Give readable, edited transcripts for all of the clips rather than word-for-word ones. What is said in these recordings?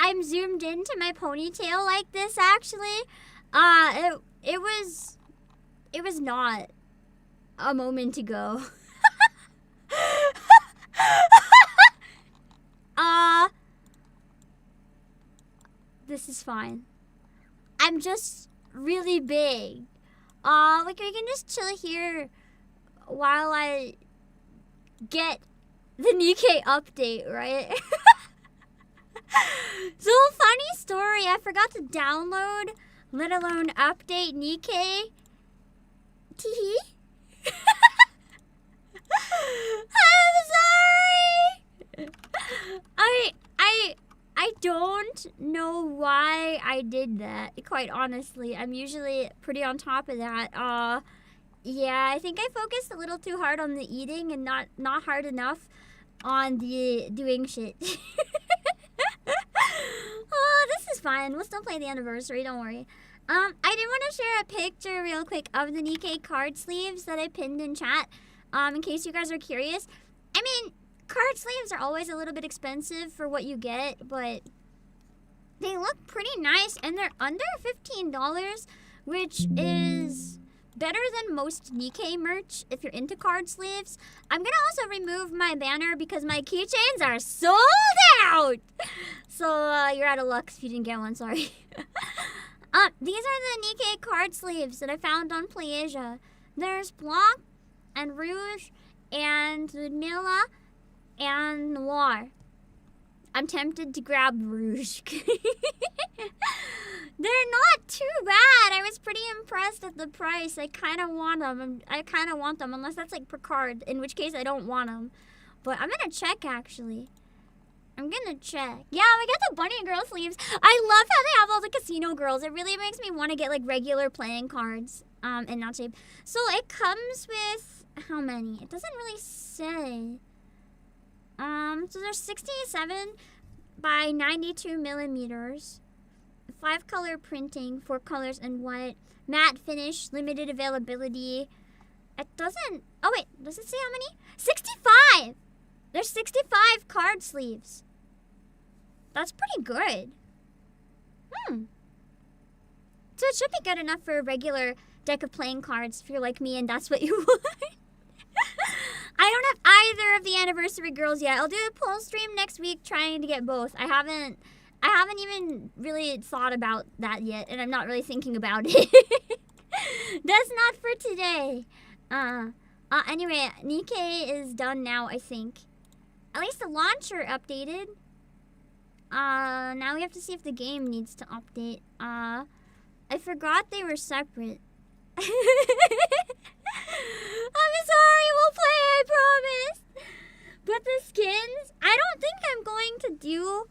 I'm zoomed into my ponytail like this, actually. It was not a moment ago. This is fine. I'm just really big. Like we can just chill here while I get the NIKKE update, right? So, funny story, I forgot to download, let alone update NIKKE. Teehee. I'm sorry. I don't know why I did that, quite honestly. I'm usually pretty on top of that. Yeah, I think I focused a little too hard on the eating and not hard enough on the doing shit. Oh, this is fine. We'll still play the anniversary, don't worry. I did want to share a picture real quick of the NIKKE card sleeves that I pinned in chat, in case you guys are curious. I mean, card sleeves are always a little bit expensive for what you get, but they look pretty nice, and they're under $15, which is better than most NIKKE merch if you're into card sleeves. I'm gonna also remove my banner because my keychains are sold out! So, you're out of luck if you didn't get one, sorry. These are the NIKKE card sleeves that I found on PlayAsia. There's Blanc, and Rouge, and Ludmilla, and Noir. I'm tempted to grab Rouge. They're not too bad. I was pretty impressed at the price. I kind of want them. Unless that's like per card, in which case I don't want them. But I'm going to check, actually. I'm going to check. Yeah, we got the bunny girl sleeves. I love how they have all the casino girls. It really makes me want to get like regular playing cards in that shape. So it comes with how many? It doesn't really say. So there's 67 by 92 millimeters. 5 color printing, 4 colors in white, matte finish, limited availability. It doesn't, oh wait, does it say how many? 65! There's 65 card sleeves. That's pretty good. So it should be good enough for a regular deck of playing cards if you're like me and that's what you want. I don't have either of the anniversary girls yet. I'll do a poll stream next week trying to get both. I haven't even really thought about that yet, and I'm not really thinking about it. That's not for today. Anyway, NIKKE is done now, I think. At least the launcher updated. Now we have to see if the game needs to update. I forgot they were separate. I'm sorry, we'll play, I promise. But the skins, I don't think I'm going to do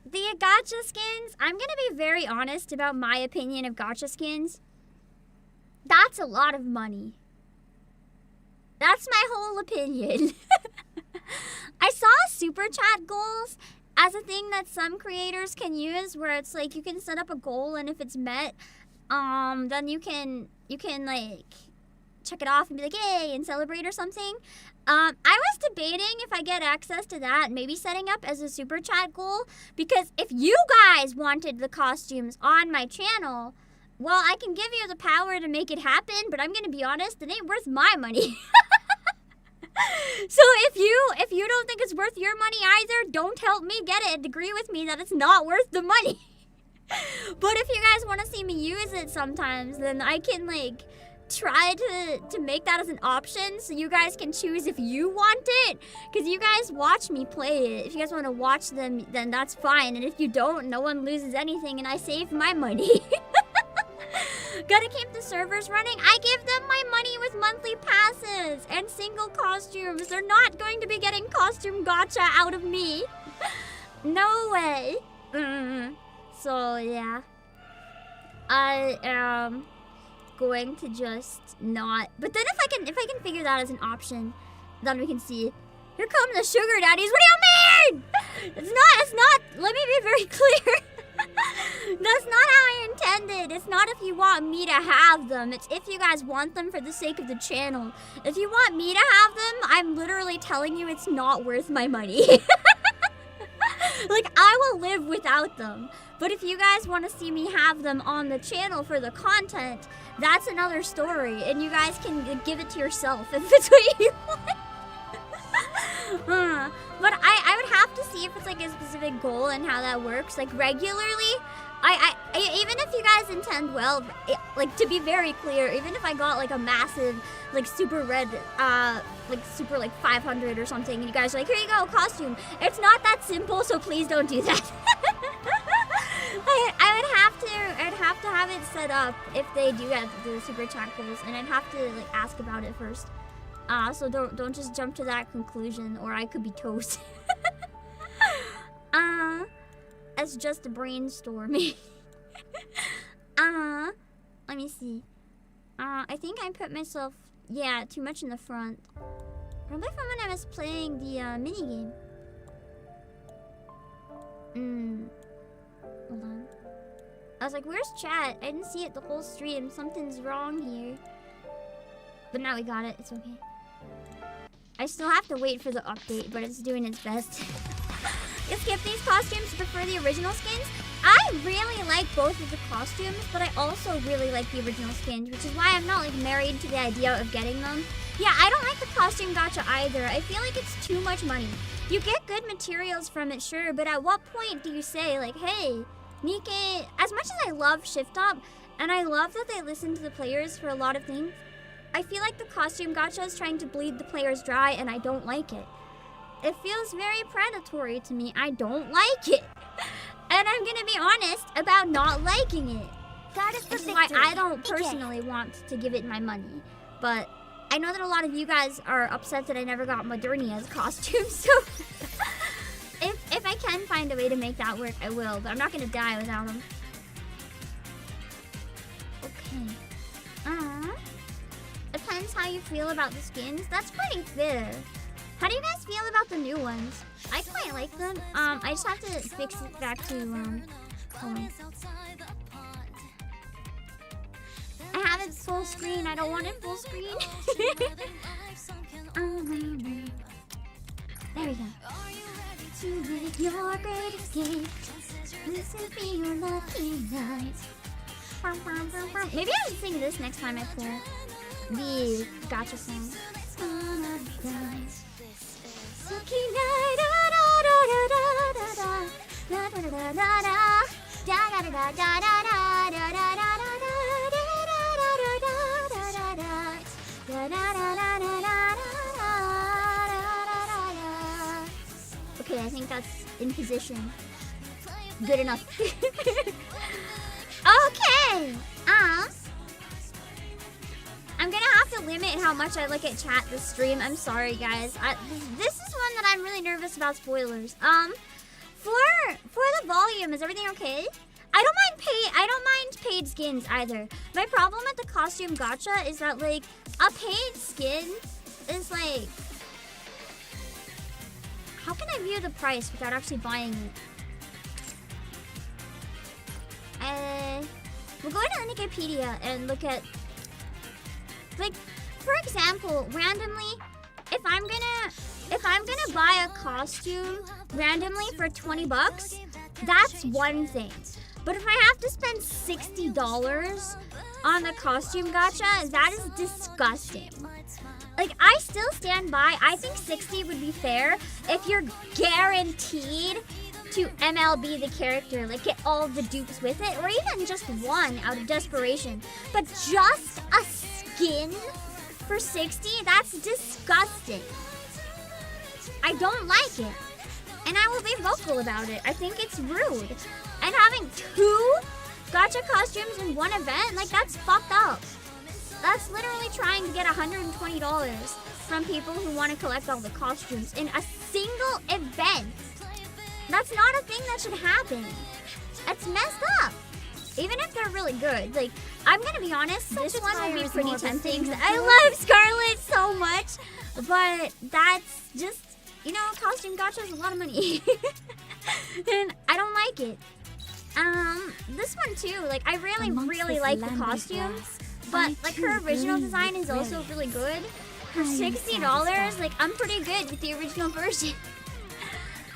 the gacha skins. I'm going to be very honest about my opinion of gacha skins. That's a lot of money. That's my whole opinion. I saw super chat goals as a thing that some creators can use where it's like you can set up a goal and if it's met, then you can like check it off and be like, yay, and celebrate or something. I was debating if I get access to that, maybe setting up as a super chat goal, because if you guys wanted the costumes on my channel, well, I can give you the power to make it happen, but I'm gonna be honest, it ain't worth my money. So if you don't think it's worth your money either, don't help me get it and agree with me that it's not worth the money. But if you guys want to see me use it sometimes, then I can like try to make that as an option so you guys can choose if you want it, because you guys watch me play it. If you guys want to watch them, then that's fine, and if you don't, no one loses anything and I save my money. Gotta keep the servers running. I give them my money with monthly passes and single costumes. They're not going to be getting costume gacha out of me. No way. So yeah, I am going to just not. But then if I can figure that as an option, then we can see. Here come the sugar daddies. What do you mean? It's not. Let me be very clear. That's not how I intended. It's not if you want me to have them. It's if you guys want them for the sake of the channel. If you want me to have them, I'm literally telling you it's not worth my money. Like, I will live without them. But if you guys want to see me have them on the channel for the content, that's another story. And you guys can give it to yourself if it's what you want. But I would have to see if it's like a specific goal and how that works. Like, regularly, I even if you guys intend well, like, to be very clear, even if I got like a massive, like, super red, like super like 500 or something, and you guys are like, here you go, costume. It's not that simple, so please don't do that. I'd have to have it set up if they do get the super chat goals, and I'd have to like ask about it first. So don't just jump to that conclusion, or I could be toast. It's just brainstorming. Let me see. I think I put myself, yeah, too much in the front. Probably from when I was playing the minigame. Hold on. I was like, where's chat? I didn't see it the whole stream. Something's wrong here. But now we got it. It's okay. I still have to wait for the update, but it's doing its best. You skip these costumes to prefer the original skins? I really like both of the costumes, but I also really like the original skins, which is why I'm not like married to the idea of getting them. Yeah, I don't like the costume gacha either. I feel like it's too much money. You get good materials from it, sure, but at what point do you say, like, hey, NIKKE, as much as I love Shift Up, and I love that they listen to the players for a lot of things, I feel like the costume gacha is trying to bleed the players dry, and I don't like it. It feels very predatory to me. I don't like it. And I'm gonna be honest about not liking it. This is why I don't personally want to give it my money. But I know that a lot of you guys are upset that I never got Modernia's costume, so if I can find a way to make that work, I will. But I'm not gonna die without them. Okay. Depends how you feel about the skins. That's pretty fair. How do you guys feel about the new ones? I quite like them. I just have to fix it back to, hold on. I have it full screen. I don't want it full screen. There we go. To make your great escape. This will be your lucky night. Maybe I should sing this next time I play the gacha song. Okay, I think that's in position. Good enough. Okay. I'm gonna have to limit how much I look at chat this stream. I'm sorry, guys. This is one that I'm really nervous about spoilers. For the volume, is everything okay? I don't mind paid skins either. My problem with the costume gacha is that like a paid skin is like, how can I view the price without actually buying it? We'll go to Wikipedia and look at, like, for example, randomly, if I'm gonna buy a costume randomly for 20 bucks, that's one thing. But if I have to spend $60 on the costume gacha, that is disgusting. Like, I still stand by, I think 60 would be fair if you're guaranteed to MLB the character, like get all the dupes with it, or even just one out of desperation. But just a skin for 60, that's disgusting. I don't like it. And I will be vocal about it. I think it's rude. And having 2 gacha costumes in one event, like that's fucked up. That's literally trying to get $120 from people who want to collect all the costumes in a single event. That's not a thing that should happen. That's messed up. Even if they're really good. Like, I'm gonna be honest, this one would be pretty tempting. I love Scarlet so much. But that's just, you know, costume gacha is a lot of money. And I don't like it. This one too, like I really like the costumes. But like her original design is also really good. For $60, like I'm pretty good with the original version.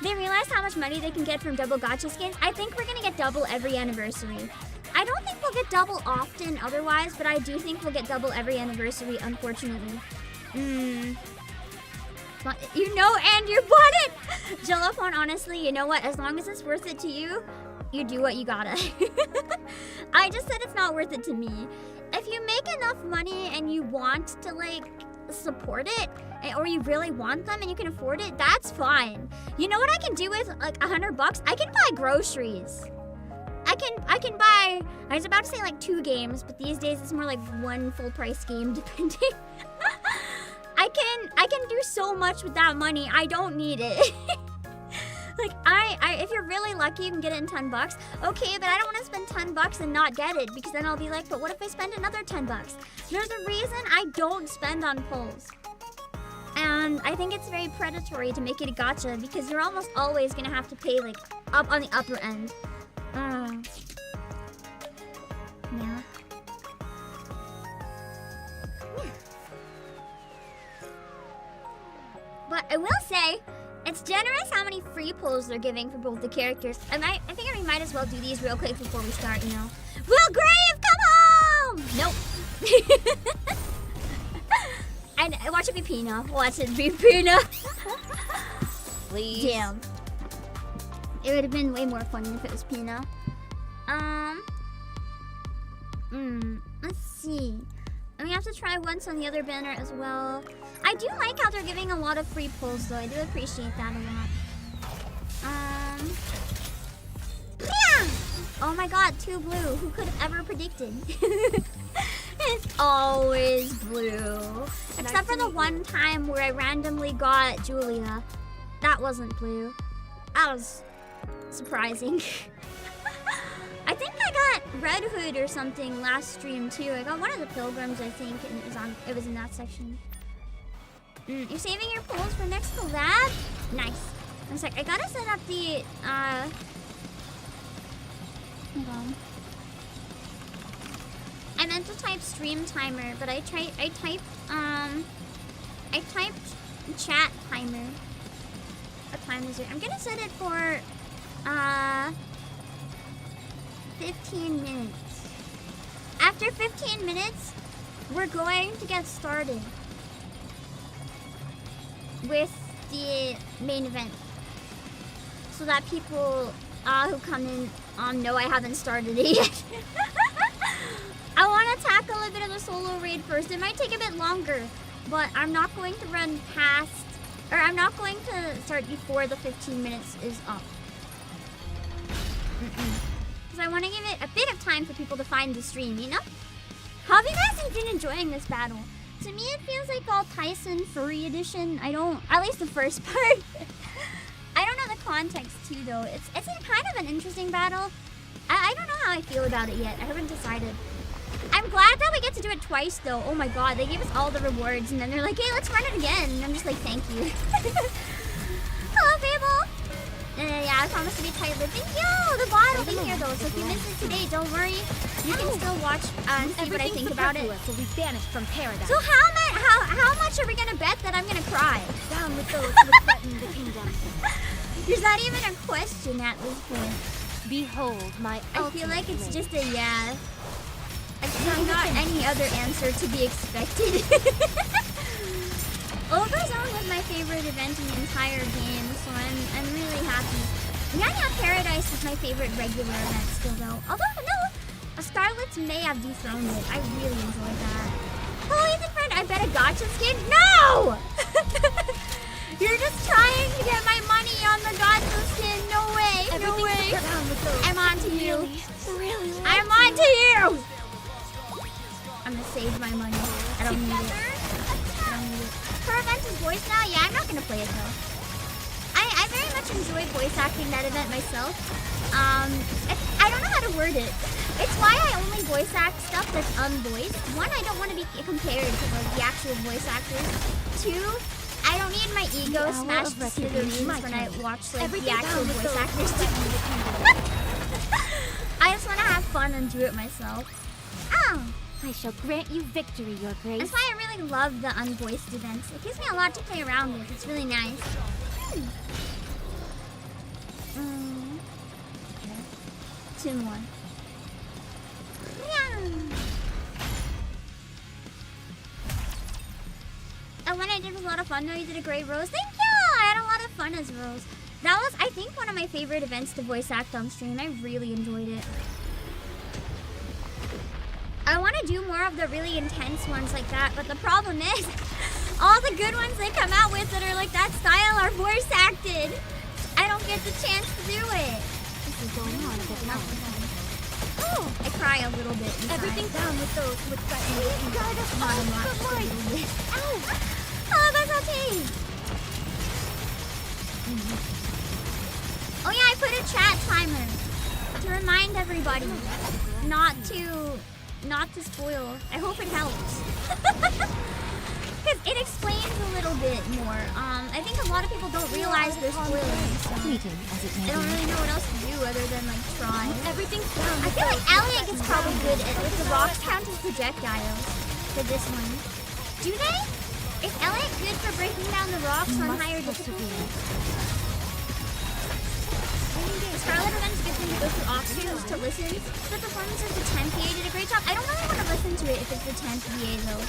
They realized how much money they can get from double gacha skins. I think we're gonna get double every anniversary. I don't think we'll get double often otherwise, but I do think we'll get double every anniversary, unfortunately. You know, and you bought it! Jellophone, honestly, you know what? As long as it's worth it to you, you do what you gotta. I just said it's not worth it to me. If you make enough money and you want to, like, support it, or you really want them and you can afford it, that's fine. You know what I can do with, like, $100? I can buy groceries. I can buy, I was about to say, like, 2 games, but these days it's more like 1 full price game, depending. I can do so much with that money. I don't need it. Like, if you're really lucky, you can get it in $10. Okay, but I don't want to spend $10 and not get it, because then I'll be like, but what if I spend another $10? There's a reason I don't spend on pulls. And I think it's very predatory to make it a gacha, because you're almost always gonna have to pay, like, up on the upper end. Yeah. But I will say, it's generous how many free pulls they're giving for both the characters. And I think we might as well do these real quick before we start, you know. Will Grave, come home! Nope. And watch it be Pina. Watch it be Pina. Please. Damn. It would have been way more fun if it was Pina. Let's see. And we have to try once on the other banner as well. I do like how they're giving a lot of free pulls, though. I do appreciate that a lot. Yeah! Oh my god, 2 blue. Who could have ever predicted? It's always blue. Except for the one time where I randomly got Julia. That wasn't blue. That was surprising. I think I got Red Hood or something last stream too. I got one of the pilgrims, I think, and it was in that section. You're saving your pulls for next collab? Nice. One sec, I gotta set up the hold on. I meant to type stream timer, but I typed chat timer. What time is it? I'm gonna set it for 15 minutes. After 15 minutes, we're going to get started with the main event, so that people who come in know I haven't started it yet. I want to tackle a bit of the solo raid first. It might take a bit longer, but I'm not going to run past, or I'm not going to start before the 15 minutes is up. Because I want to give it a bit of time for people to find the stream, you know? How have you guys been enjoying this battle? To me, it feels like all Tyson Furry Edition. At least the first part. I don't know the context too, though. It's a kind of an interesting battle. I don't know how I feel about it yet. I haven't decided. I'm glad that we get to do it twice, though. Oh my god, they gave us all the rewards, and then they're like, hey, let's run it again. And I'm just like, thank you. Hello, Fable. Yeah, I promise to be tight-lipped. Thank you! The bot will be here, though, so if you miss it today, don't worry. You can still watch and see what I think about it. Will be banished from paradise. So how much are we gonna bet that I'm gonna cry? Down with those who threaten the kingdom. Is that even a question at this point? Behold my I feel like it's just a yeah. There's not any other answer to be expected. Overzone was my favorite event in the entire game, so I'm really happy. Yeah, Paradise is my favorite regular event still, though. Although, no, Scarlet's may have dethroned it. I really enjoyed that. Hello, Ethan friend. I bet a gacha skin? No! You're just trying to get my money on the gacha skin. No way, no way. I'm on to you. Really? I'm on to you! I'm gonna save my money. I don't need it. Her event is voice now? Yeah, I'm not gonna play it though. I very much enjoy voice acting that event myself. I don't know how to word it. It's why I only voice act stuff that's unvoiced. 1, I don't want to be compared to like the actual voice actors. 2, I don't need my ego smashed to smithereens when I watch like the actual voice actors. I just want to have fun and do it myself. Oh. I shall grant you victory, your grace. That's why I really love the unvoiced events. It gives me a lot to play around with. It's really nice. 2 more. Yeah. And what I did was a lot of fun. No, you did a great Rose. Thank you! I had a lot of fun as Rose. That was, I think, one of my favorite events to voice act on stream. I really enjoyed it. I want to do more of the really intense ones like that, but the problem is, all the good ones they come out with that are like that style are voice acted. I don't get the chance to do it. This is going on a bit now. Oh, I cry a little bit inside. Everything down with those with threatening. Guard us Not a all lot, from just a light. little bit. Ow! Oh, that's okay. Oh yeah, I put a chat timer to remind everybody not to spoil. I hope it helps. Because it explains a little bit more. I think a lot of people don't realize they're spoiling, so Fleeting as it may they don't be. really know what else to do other than like try. Everything's down. I feel like Elliot is probably good at like the rocks count as projectiles for this one. Do they? Is Elliot good for breaking down the rocks on higher difficulty? Scarlet Revenge gets me to go through auctions to listen. The performance of the 10th VA did a great job. I don't really want to listen to it if it's the 10th VA though.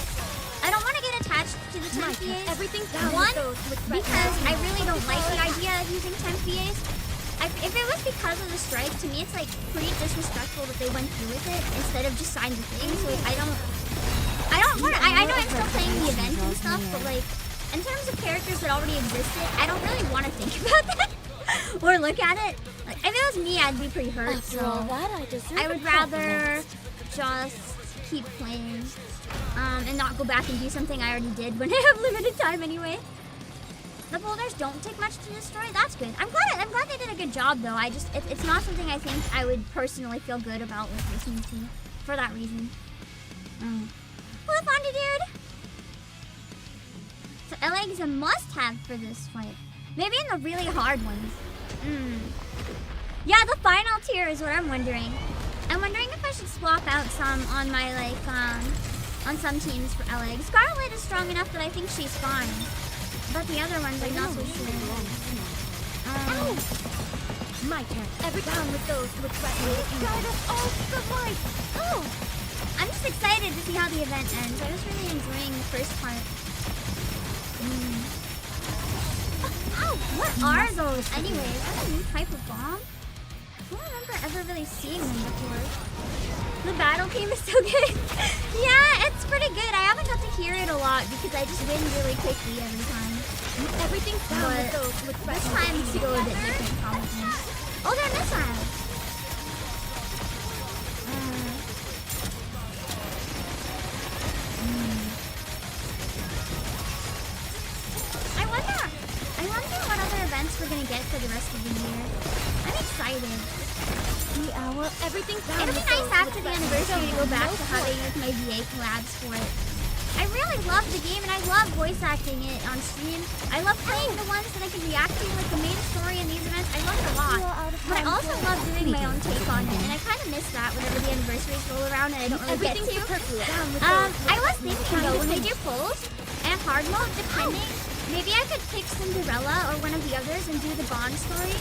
I don't want to get attached to the 10th VAs. Everything's down. One, because I really don't like the idea of using 10th VAs. If it was because of the strike, to me it's like pretty disrespectful that they went through with it instead of just signed the thing. So I know I'm still playing the event and stuff, but like in terms of characters that already existed, I don't really want to think about that or look at it. Like if it was me, I'd be pretty hurt. After So all that, I deserve I would rather just keep playing and not go back and do something I already did when I have limited time anyway. The boulders don't take much to destroy. That's good. I'm glad they did a good job though. It's not something I think I would personally feel good about with listening to for that reason. What fun, dude! So LA is a must-have for this fight. Maybe in the really hard ones. Yeah, the final tier is what I'm wondering. I'm wondering if I should swap out some on my on some teams for LA. Scarlet is strong enough that I think she's fine. But the other ones I'm not so sure. My turn. Every down with those with threatening. Guide us all to the light. Oh! I'm just excited to see how the event ends. I was really enjoying the first part. Oh, what are those anyway? Is that a new type of bomb? I don't remember ever really seeing them before. The battle team is so good. Yeah, it's pretty good. I haven't got to hear it a lot because I just win really quickly every time. Everything's down with those with This time it's go a bit different probably. Oh, they're missiles. I wonder what other events we're gonna get for the rest of the year. I'm excited. the hour. Everything's down. It'll be nice after the anniversary to go back to how they use my VA collabs for it. I really love the game and I love voice acting it on stream. I love playing the ones that I can react to, like the main story in these events. I love it a lot. But I also love doing my own take on it, and I kind of miss that whenever the anniversaries roll around and I don't really get to. I was thinking though, when we do polls and hard mode, depending, maybe I could pick Cinderella or one of the others and do the Bond story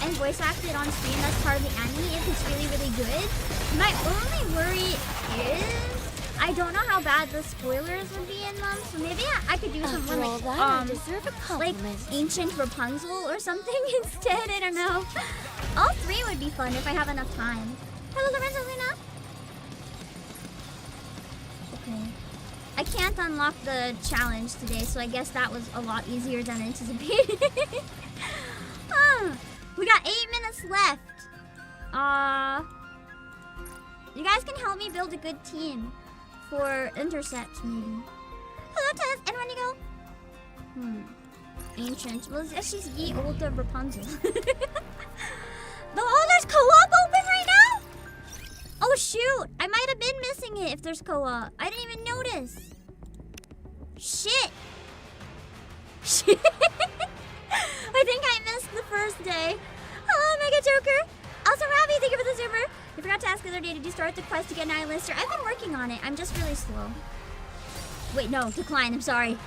and voice act it on stream as part of the anime if it's really, really good. My only worry is I don't know how bad the spoilers would be in them, so maybe I could do something like Ancient Rapunzel or something instead. I don't know. All three would be fun if I have enough time. Hello, Lorenzo Luna. Okay. I can't unlock the challenge today, so I guess that was a lot easier than anticipated. We got 8 minutes left. You guys can help me build a good team for intercept, maybe. Hello, Tess. And when you go? Ancient. Well, she's ye old Rapunzel. There's co-op open right now? Oh, shoot. I might have been missing it if there's co-op. I didn't even notice. Shit. Shit. I think I missed the first day. Hello, Mega Joker. Also, Robbie, thank you for the super. I forgot to ask the other day, did you start the quest to get an Islister? I've been working on it. I'm just really slow. Wait, no, decline. I'm sorry.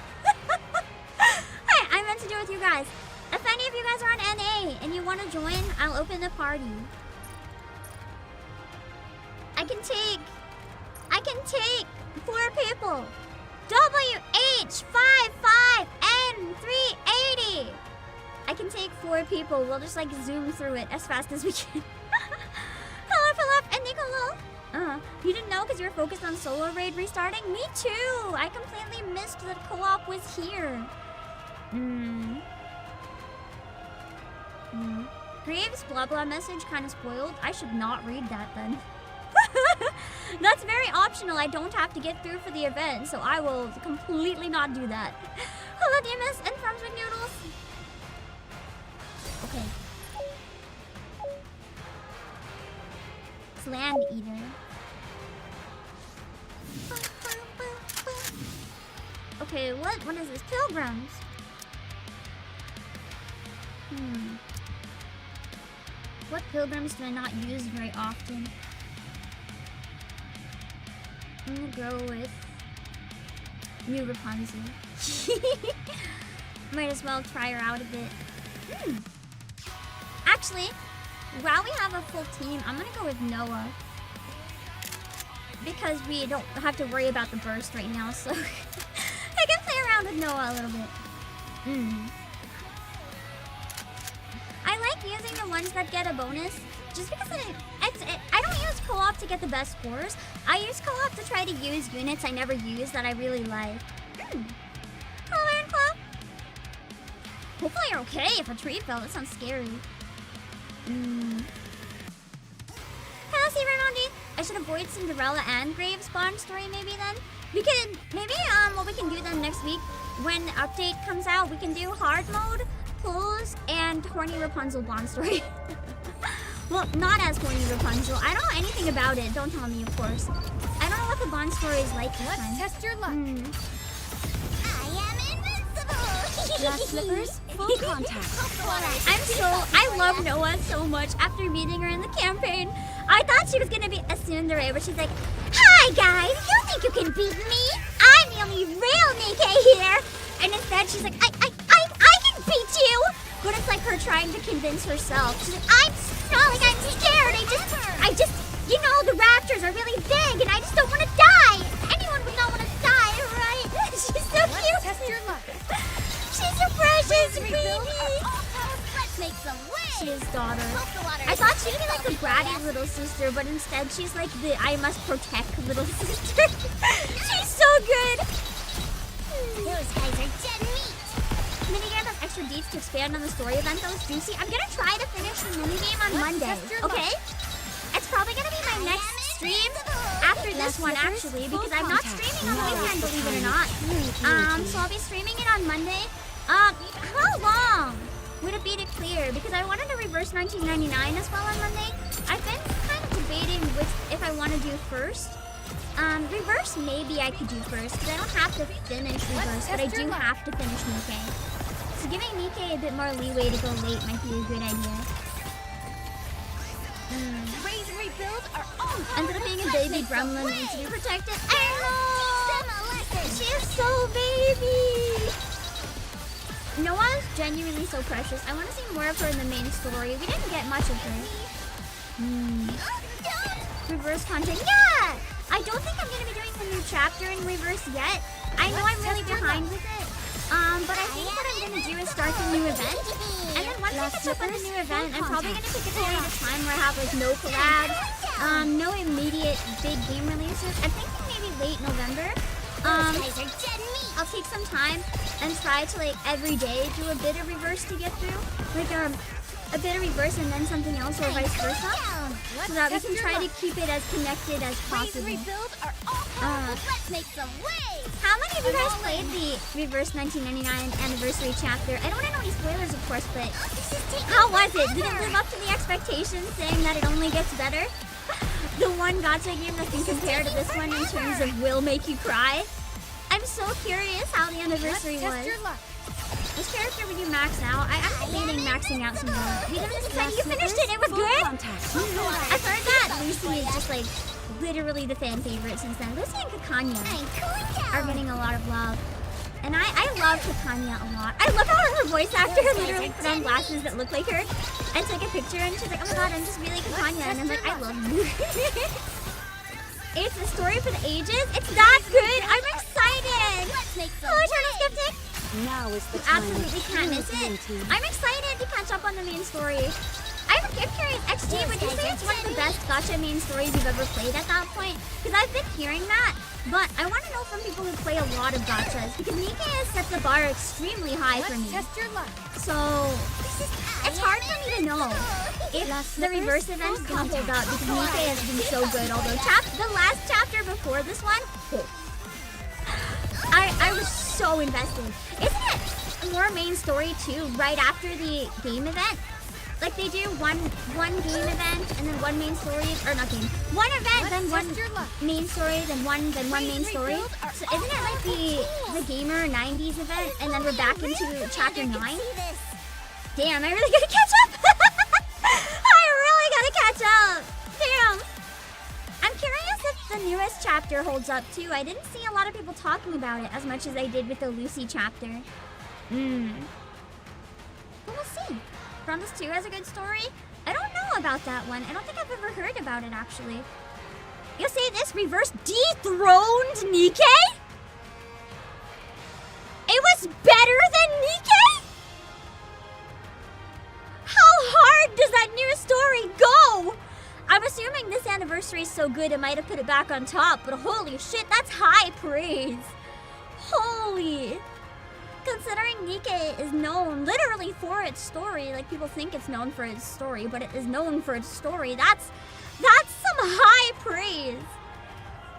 Hi, I meant to do it with you guys. If any of you guys are on NA and you want to join, I'll open the party. can take 4 people. WH55N380. I can take 4 people. We'll just like zoom through it as fast as we can. Hello, Philip and Nicolo. You didn't know because you were focused on solo raid restarting? Me too. I completely missed that co-op was here. Graves blah blah message kind of spoiled. I should not read that then. That's very optional. I don't have to get through for the event, so I will completely not do that. Hello, DMS and Farms with Noodles. Okay. It's Land Eater. Okay, what is this? Pilgrims. What pilgrims do I not use very often? I'm gonna go with New Rapunzel. Might as well try her out a bit. Actually, while we have a full team, I'm gonna go with Noah. Because we don't have to worry about the burst right now, so I can play around with Noah a little bit. I like using the ones that get a bonus, just because I don't use co-op to get the best scores. I use co-op to try to use units I never use that I really like. Hello, Iron Club. Hopefully you're okay if a tree fell. That sounds scary. Hello, C. Raimondi. I should avoid Cinderella and Graves spawn story maybe then. Maybe what we can do then next week when the update comes out, we can do hard mode, pulls, and horny Rapunzel bond story. Well, not as horny Rapunzel. I don't know anything about it. Don't tell me, of course. I don't know what the bond story is like this time. Let's test your luck. I am invincible. Last slippers, full contact. I love Noah so much after meeting her in the campaign. I thought she was gonna be a tsundere, but she's like, "Hi guys, you think you can beat me? I'm the only real NIKKE here." And instead she's like, I can beat you. But it's like her trying to convince herself. She's like, I'm scared. I just, you know, the raptors are really big and I just don't want to die. Anyone would not want to die, right? She's so cute. Test your luck. She's so precious, baby. Let's make some waves. She is daughter. I thought she'd be like the bratty little sister, but instead she's like the I must protect little sister. She's so good. Those guys are dead meat. Minigame has extra deets to expand on the story event that was juicy. I'm gonna try to finish the minigame on Monday, okay? It's probably gonna be my next stream after this one actually, because I'm not streaming on the weekend, believe it or not. So I'll be streaming it on Monday. How long would it be to clear? Because I wanted to reverse 1999 as well on Monday. I've been kind of debating if I want to do first. Reverse maybe I could do first, because I don't have to finish reverse, but I do have to finish NIKKE. So giving NIKKE a bit more leeway to go late might be a good idea. Raise and rebuild are all Ended up being a baby gremlin needs to be protected. I know! She is so baby! Noah's genuinely so precious. I want to see more of her in the main story. We didn't get much of her. Reverse content. Yeah! I don't think I'm going to be doing the new chapter in reverse yet. I know I'm really behind with it. But I think what I'm going to do is start the new event. And then once I catch up on the new event, I'm probably going to take a period of time where I have like no collabs, no immediate big game releases. I'm thinking maybe late November. I'll take some time and try to like every day do a bit of reverse to get through. Like a bit of reverse and then something else or vice versa. So that we can try to keep it as connected as possible. Let's make some waves. How many of you guys played the Reverse 1999 anniversary chapter? I don't want to know any spoilers, of course, but how was it? Did it live up to the expectations, saying that it only gets better? The one gacha game that's been compared to this one in terms of will make you cry. I'm so curious how the anniversary was. Which character would you max out? I'm debating maxing out some more. You finished it. It was good. I've heard that Lucy is just like literally the fan favorite since then. Lucy and Kakanya are getting a lot of love. And I love Kakanya a lot. I love how her voice actor literally put on glasses that look like her and took a picture and she's like, oh my god, I'm just really Kakanya. And I'm like, I love you. It's a story for the ages. It's that good. I'm excited. Let's make some Hello, Eternal Skeptic. Now is the time. Absolutely can't miss it. I'm excited to catch up on the main story. I'm curious, XG, would you say it's one of the best gacha main stories you've ever played at that point? Because I've been hearing that, but I want to know from people who play a lot of gachas, because NIKKE has set the bar extremely high for me. Test your luck. So, it's hard for me to know if the reverse event is going to hold up, because NIKKE has been so good, although the last chapter before this one, I was so invested. Isn't it more main story too, right after the game event? Like they do one game event and then one main story, or not game, one event, then one main story, then one main story. So isn't it like the gamer 90s event, and then we're back into chapter 9? Damn, I really gotta catch up. I really gotta catch up. Damn. I'm curious if the newest chapter holds up too. I didn't see a lot of people talking about it as much as I did with the Lucy chapter. Well, we'll see. Promise 2 has a good story? I don't know about that one. I don't think I've ever heard about it, actually. You'll say this, reverse dethroned NIKKE? It was better than NIKKE? How hard does that new story go? I'm assuming this anniversary is so good it might have put it back on top, but holy shit, that's high praise. Holy. Considering NIKKE is known literally for its story, like people think it's known for its story, but it is known for its story. That's some high praise.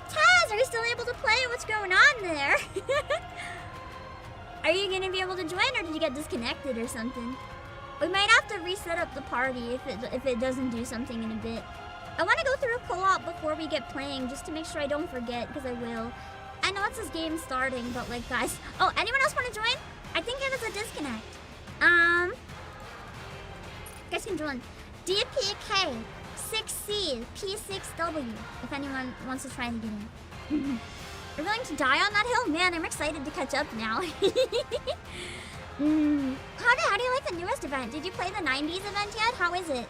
Taz, are you still able to play? What's going on there? Are you gonna be able to join, or did you get disconnected or something? We might have to reset up the party if it doesn't do something in a bit. I want to go through co-op before we get playing, just to make sure I don't forget, because I will. I know it's this game starting, but like, guys. Oh, anyone else want to join? I think it was a disconnect. You guys can join. DPK 6C P6W. If anyone wants to try to get in. You're willing to die on that hill? Man, I'm excited to catch up now. How do you like the newest event? Did you play the 90s event yet? How is it?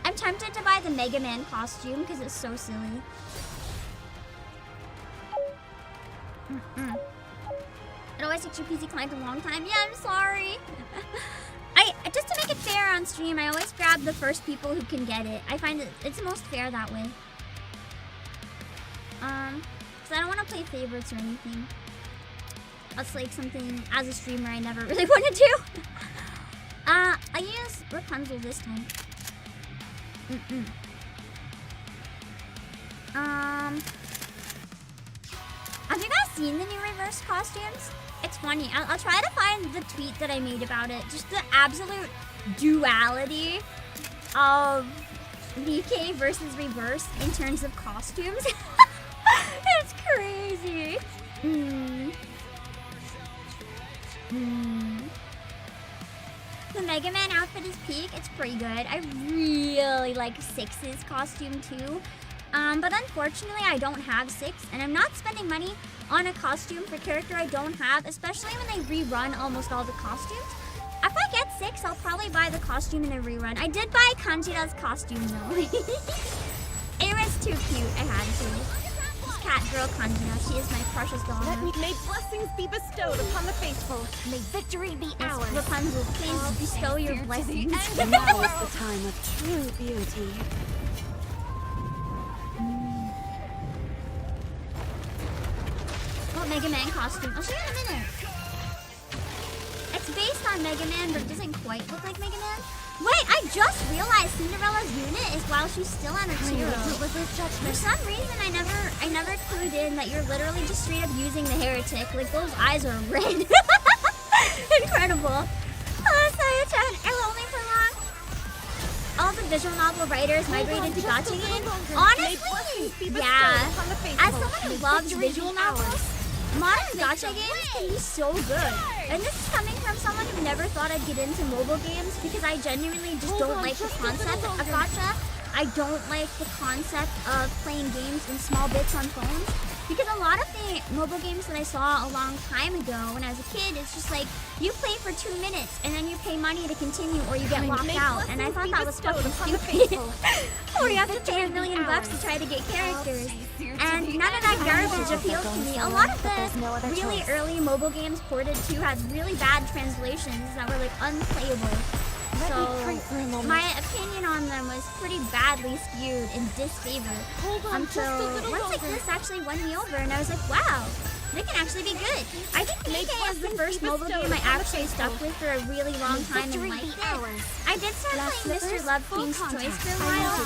I'm tempted to buy the Mega Man costume because it's so silly. It always takes your PC client a long time. Yeah, I'm sorry. Just to make it fair on stream, I always grab the first people who can get it. I find it's the most fair that way. Because I don't want to play favorites or anything. That's like something, as a streamer, I never really want to do. I use Rapunzel this time. Have you guys seen the new reverse costumes? It's funny. I'll try to find the tweet that I made about it. Just the absolute duality of NIKKE versus reverse in terms of costumes. It's crazy. The Mega Man outfit is peak. It's pretty good. I really like 6's costume too. But unfortunately, I don't have 6, and I'm not spending money on a costume for character I don't have, especially when they rerun almost all the costumes. If I get 6, I'll probably buy the costume in a rerun. I did buy Kanjira's costume though. It was too cute. I had to. This cat girl Kanjira, she is my precious daughter. May blessings be bestowed upon the faithful. May victory be ours. Rapunzel, please bestow your blessings. Now is the time of true beauty. What Mega Man costume? I'll show you in a minute. It's based on Mega Man, but it doesn't quite look like Mega Man. Wait, I just realized Cinderella's unit is while she's still on her hero. For some reason, I never clued in that you're literally just straight up using the heretic. Like, those eyes are red. Incredible. Oh, Saya-chan, are only for long? All the visual novel writers migrated to gacha games. Honestly, yeah. As someone who loves visual novels, modern gacha games can be so good. And this is coming from someone who never thought I'd get into mobile games because I genuinely just don't like the concept of gacha. I don't like the concept of playing games in small bits on phones. Because a lot of the mobile games that I saw a long time ago when I was a kid, it's just like, you play for 2 minutes and then you pay money to continue or you get locked out. And I thought that was fucking stupid. Or you have to pay $1 million bucks to try to get characters. And none of that garbage appealed to me. A lot of the really early mobile games ported to had really bad translations that were like unplayable. So my opinion on them was pretty badly skewed in disfavor until once like this actually won me over, and I was like, wow, they can actually be good. I think NIKKE is the first mobile game I actually stuck with for a really long time and liked it. I did start playing Mr. Love Queen's Choice for a while.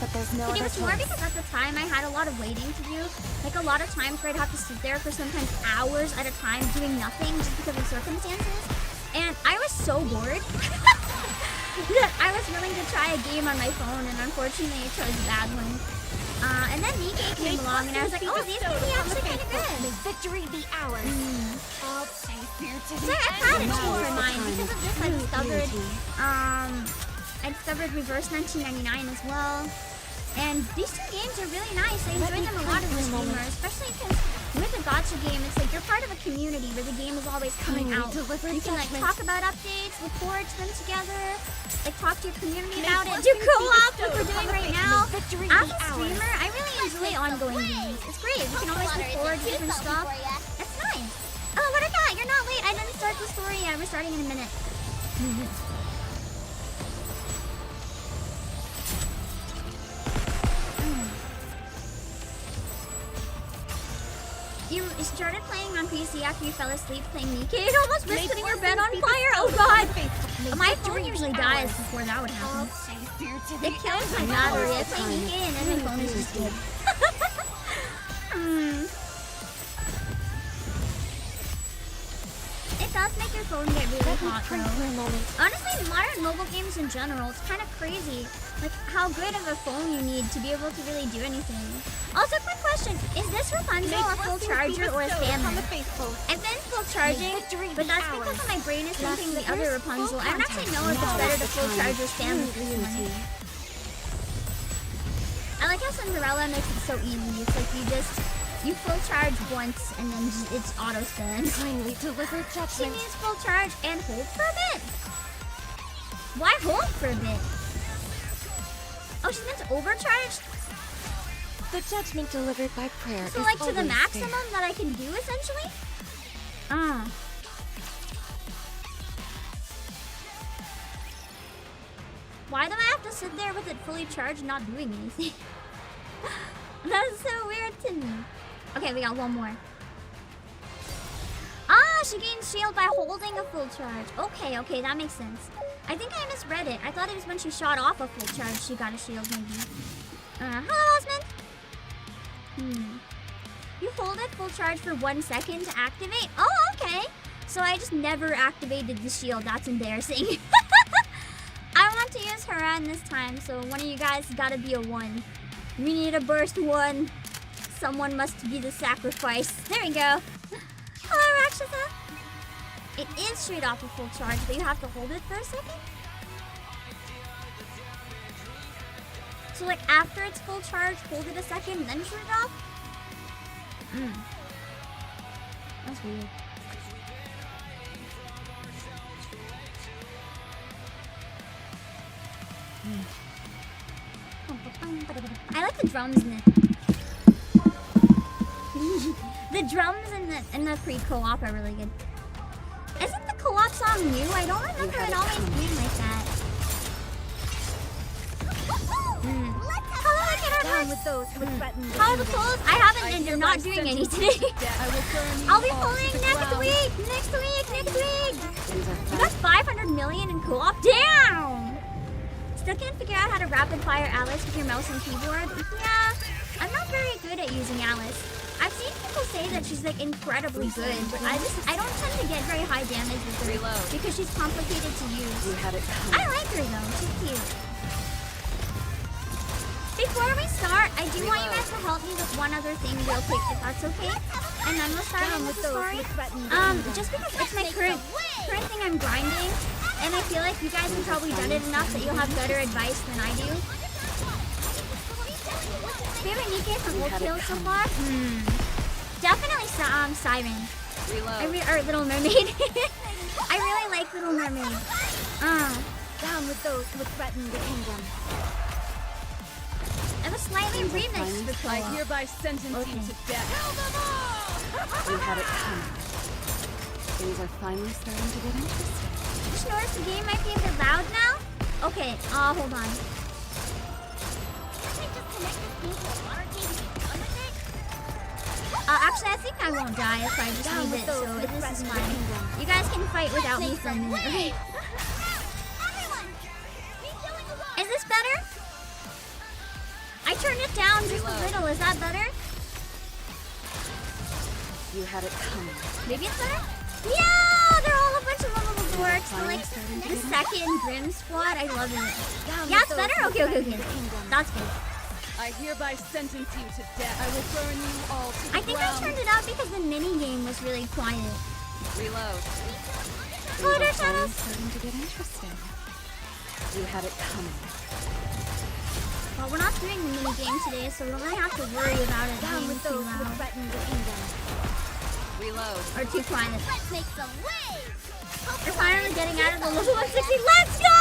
But it was more because at the time I had a lot of waiting to do. Like a lot of times where I'd have to sit there for sometimes hours at a time doing nothing just because of circumstances. And I was so bored that I was willing to try a game on my phone, and unfortunately I chose a bad one. And then NIKKE came along, and I was like, oh, these can be actually kind of good. May victory be ours. I'll chase you to So the I've had a change my mind. Because of this, I discovered Reverse 1999 as well. And these two games are really nice. I enjoy them a lot as a streamer, especially because with a gacha game, it's like you're part of a community where the game is always coming out. You can like talk about updates, record them together, like talk to your community about it, do co-op like we're doing right now. As a streamer, I really enjoy ongoing games. It's great. We can always record different stuff. It's nice. Oh, what I got? You're not late. I didn't start the story yet. We're starting in a minute. You started playing on PC after you fell asleep playing NIKKE. It almost risked setting your bed on fire. Oh god! My phone usually dies before that would happen. It kills my battery. I play NIKKE and then my phone is just dead. It does make your phone get really hot though. Honestly, modern mobile games in general, it's kind of crazy. Like how good of a phone you need to be able to really do anything. Also, quick question: is this Rapunzel a full charger or a spammer? I've been full charging, but that's because of my brain is thinking the other Rapunzel. I don't actually know if it's better to full charge or spam with this one. I like how Cinderella makes it so easy. It's like you full charge once and then it's auto spam. Kindly deliver judgment. She needs full charge and hold for a bit. Why hold for a bit? Oh, she meant overcharged? The judgment delivered by prayer So is like to the always maximum fair. that I can do essentially? Why do I have to sit there with it fully charged not doing anything? That's so weird to me. Okay, we got one more. Ah, she gains shield by holding a full charge. Okay, that makes sense. I think I misread it. I thought it was when she shot off a full charge she got a shield maybe. Hello, Osmond. You hold it full charge for 1 second to activate? Oh, okay. So I just never activated the shield. That's embarrassing. I want to use Haran this time, so one of you guys gotta be a 1. We need a burst 1. Someone must be the sacrifice. There we go. Hello, Rakshasa. It is straight off a full charge, but you have to hold it for a second? So like after it's full charge, hold it a second, then shoot it off? That's weird. I like the drums in it. The drums in the pre-co-op are really good. Isn't the co-op song new? I don't remember it always being like that. Hello, I get our with those who threaten me. How are the polls? I haven't and you're not doing any today. I'll be polling next week! You got 500 million in co-op? Damn! Still can't figure out how to rapid fire Alice with your mouse and keyboard? Yeah, I'm not very good at using Alice. I've seen people say that she's like incredibly good, but I don't tend to get very high damage with her because she's complicated to use. I like her though, she's cute. Before we start, I do want you guys to help me with one other thing real quick, if that's okay. And then we'll start in with the story. Just because it's my current thing I'm grinding, and I feel like you guys have probably done it enough that you'll have better advice than I do. Favorite Nikke from Old Kill so far? Definitely Siren. Reload. Or Little Mermaid. I really like Little Mermaid. Down with those who would threaten the kingdom. I have a slightly remixed for I co-op. hereby sentence you to death. You had it coming. Things are finally starting to get interesting. Just noticed the game might be a bit loud now. Okay, hold on. Actually, I think I won't die if I just leave it, so this is fine. You guys can fight without me for a minute, right? Is this better? I turned it down just a little. Is that better? You had it coming. Maybe it's better? Yeah, they're all a bunch of lovable dorks. They're like the second Grim squad. I love it. Yeah, it's better? Okay. That's good. I hereby sentence you to death. I will burn you all to the I think I ground. turned it up because the mini game was really quiet. Reload. Hello there, Things are finally Shadows. starting to get interesting. You had it coming. Well, we're not doing the mini game today, so we don't really have to worry about it Down being with too those who would loud threaten the kingdom. Reload. or too quiet. Let's make some waves. We're finally getting out of the level 160. Let's go!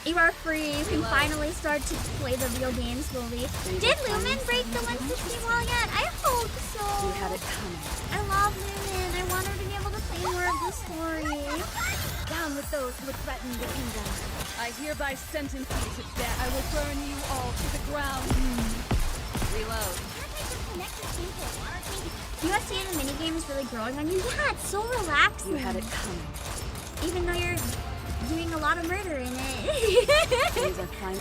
You are free. You can finally start to play the real game slowly. Did Lumen break the 160 wall yet? I hope so. You had it coming. I love Lumen. I want her to be able to play more of the story. Down with those who would threaten the kingdom. I hereby sentence you to death. I will burn you all to the ground. Reload. USC in the minigame is really growing on you. Yeah, it's so relaxing. You had it coming. Even though you're doing a lot of murder in it. Things are fine.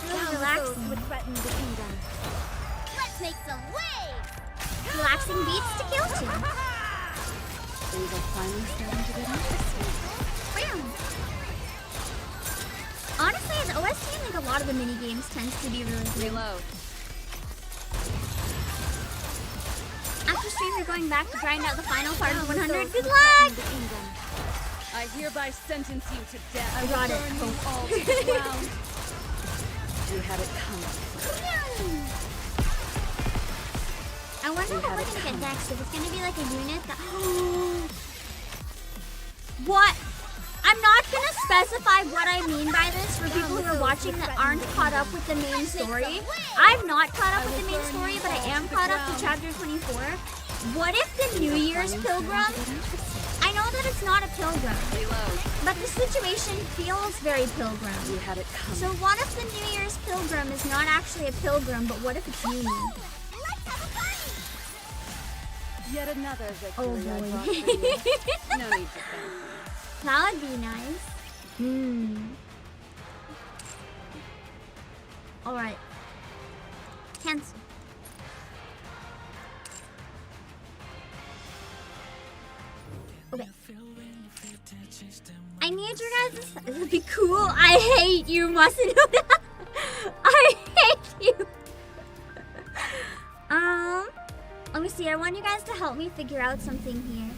Really Down with those relaxing. who would threaten the kingdom. Let's make some waves. Relaxing beats to kill to. Things are finally starting to get interesting. Bam. Honestly, the OST in like a lot of the mini games tends to be really good. Reload. After stream, you're going back to grind out the final part of Down with 100. those Good who would threaten luck! the kingdom. I hereby sentence you to death. I I will got it. burn you all to the ground. You had it coming. I wonder You how had we're it gonna get coming. next. If it's gonna be like a unit that. What? I'm not gonna specify what I mean by this for people who are watching that aren't caught up with the main story. I'm not caught up with the main story, but I am caught up to chapter 24. What if the New Year's pilgrim? I know that it's not a pilgrim, Reload. but the situation feels very pilgrim. You had it coming. So what if the New Year's pilgrim is not actually a pilgrim, but what if it's you? Yet another victory Oh, I boy. brought for you. No need for fancy. That would be nice. Alright. Cancel. Okay. I need you guys to... This would be cool. I hate you, mustn't know that. I hate you. Let me see. I want you guys to help me figure out something here.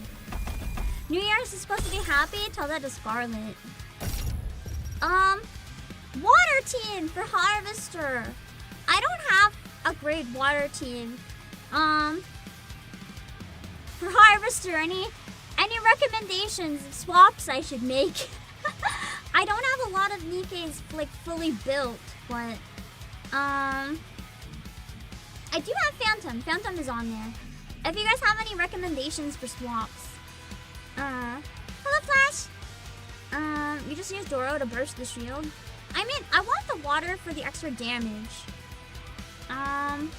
New Year's is supposed to be happy. Tell that to Scarlet. Water team for Harvester. I don't have a great water team. For Harvester, any recommendations of swaps I should make? I don't have a lot of Nikke's like fully built, but I do have Phantom. Phantom is on there. If you guys have any recommendations for swaps. Hello Flash! You just use Doro to burst the shield. I mean, I want the water for the extra damage. I've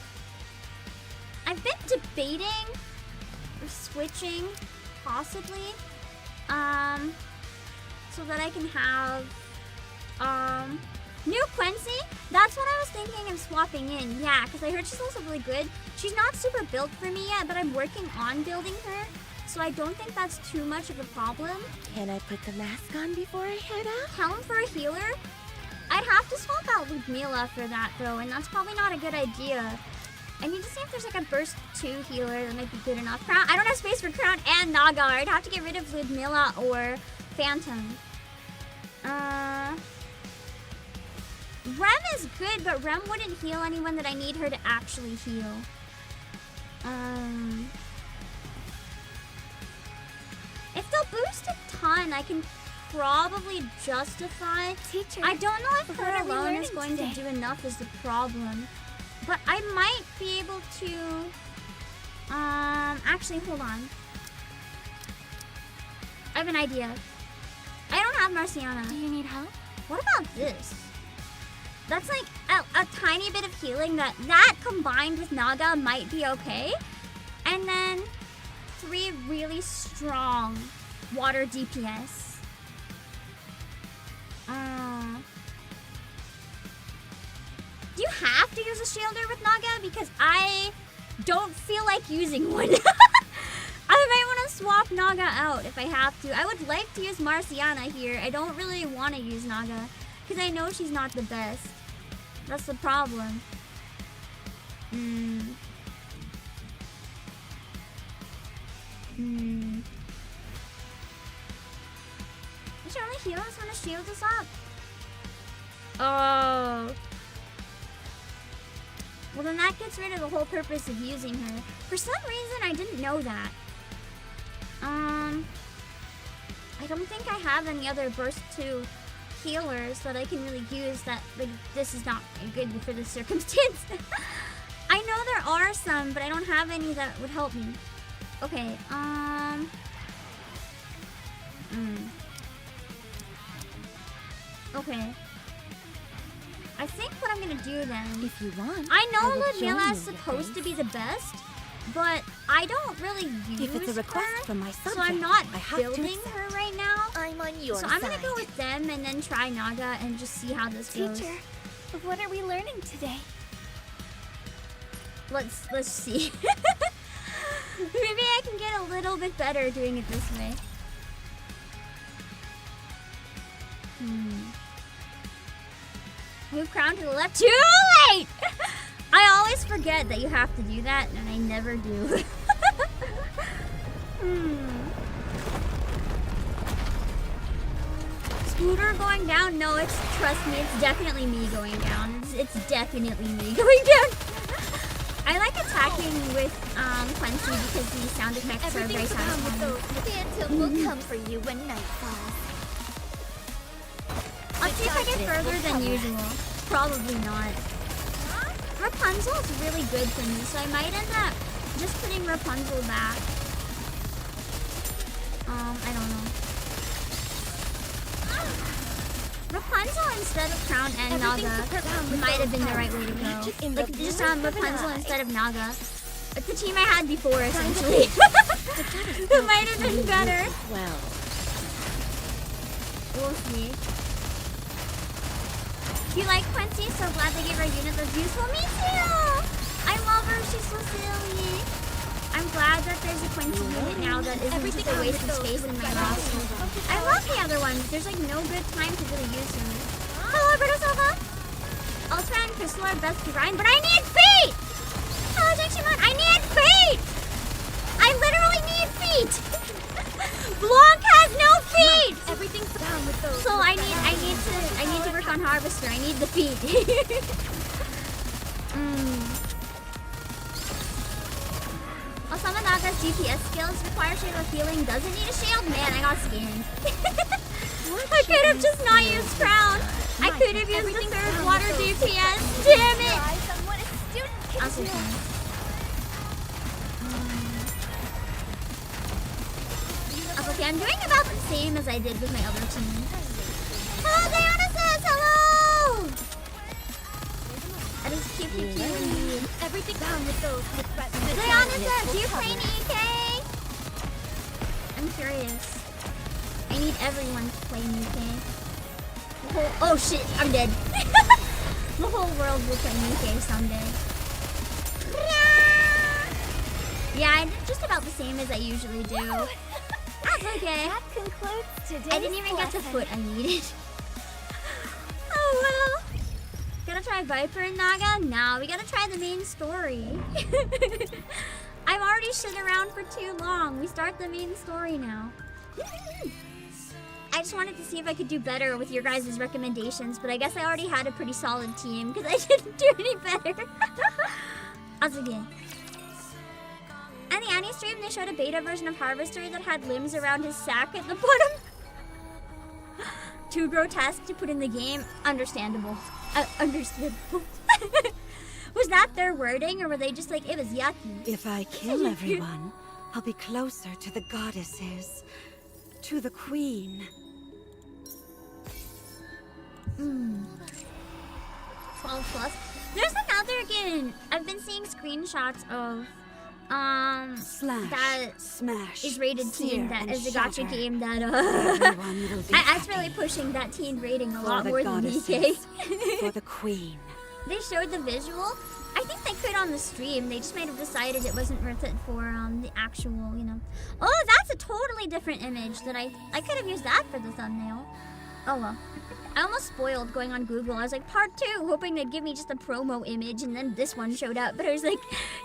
been debating or switching, possibly, so that I can have, new Quincy. That's what I was thinking of swapping in. Yeah, because I heard she's also really good. She's not super built for me yet, but I'm working on building her. So I don't think that's too much of a problem. Can I put the mask on before I head out? Helm for a healer? I'd have to swap out Ludmilla for that though, and that's probably not a good idea. I need to see if there's like a burst 2 healer that might be good enough. Crown, I don't have space for Crown and Naga. I'd have to get rid of Ludmilla or Phantom. Rem is good, but Rem wouldn't heal anyone that I need her to actually heal. If they'll boost a ton, I can probably justify. Teacher, I don't know if what her are we alone is learning going today? to do enough is the problem. But I might be able to... actually, hold on. I have an idea. I don't have Marciana. Do you need help? What about this? That's like a tiny bit of healing that combined with Naga might be okay. And then 3 really strong water DPS. Do you have to use a shielder with Naga? Because I don't feel like using one. I might want to swap Naga out if I have to. I would like to use Marciana here. I don't really want to use Naga because I know she's not the best. That's the problem. Does she only heal us when it shields us up? Oh. Well, then that gets rid of the whole purpose of using her. For some reason, I didn't know that. I don't think I have any other burst 2 healers that I can really use that, like, this is not good for this circumstance. I know there are some, but I don't have any that would help me. Okay, Okay. I think what I'm gonna do then... If you want, I know will join Ludmilla you, is your supposed to face. be the best, but I don't really use If it's a request her, from my so subject, I'm not I have to building accept. her right now. I'm on your So I'm gonna go with them and then try Naga and just see how this goes. Teacher, what are we learning today? Let's see. Maybe I can get a little bit better doing it this way. Move crown to the left. Too late! I always forget that you have to do that, and I never do. Scooter going down? No, trust me, it's definitely me going down. It's definitely me going down. I like attacking with Quincy because the sound effects are very satisfying. Phantom will come for you when night falls. I'll see if I get further than usual. Probably not. Rapunzel is really good for me, so I might end up just putting Rapunzel back. I don't know. Rapunzel instead of Crown and Naga might have been the right way to go. Like, just Rapunzel instead of Naga. Like the team I had before, essentially. It might have been better. Well, We'll see. You like Quincy? So glad they gave our unit those views. Well, me too! I love her. She's so silly. I'm glad that there's a Quincy unit now that isn't just a waste of space in my roster. I love the other ones. There's like no good time to really use them. Hello, Alberto Silva. Ultra and Crystal are best to grind, but I need feet! Hello, Jackson. I need feet! I literally need feet! Blanc has no feet! everything's down with those. So I need to work on Harvester. I need the feet. Osama Naga's DPS skills require shield of healing. Doesn't need a shield. Man, I got scanned. I could have just not used Crown. I could have used the third water DPS. Damn it! I'm so sorry. Okay, I'm doing about the same as I did with my other team. Hello, Diana says hello! I just keep indeed. Everything down with those who threaten the Diana darkness says, will do you cover. play NIKKE? I'm curious. I need everyone to play NIKKE. Oh shit, I'm dead. The whole world will play NIKKE someday. Yeah, I did just about the same as I usually do. That's okay. That concludes today's I didn't even get the lesson. foot I needed. Oh well. Gonna try Viper and Naga? Nah, we gotta try the main story. I've already shit around for too long. We start the main story now. I just wanted to see if I could do better with your guys' recommendations, but I guess I already had a pretty solid team because I didn't do any better. Again. And the Annie stream, they showed a beta version of Harvester that had limbs around his sack at the bottom. Too grotesque to put in the game. Understandable. Understandable. Was that their wording, or were they just like, it was yucky? If I kill everyone, I'll be closer to the goddesses. To the queen. 12 plus. There's another game. I've been seeing screenshots of Slash, that smash, is rated teen, that is a gacha shatter. game that Everyone will be that's really happy. pushing that teen rating a For lot the more than goddesses. DK. For the queen. They showed the visual. I think they could on the stream. They just might have decided it wasn't worth it for the actual, you know. Oh, that's a totally different image that I could have used that for the thumbnail. Oh well. I almost spoiled going on Google. I was like, part 2, hoping they'd give me just a promo image, and then this one showed up. But I was like,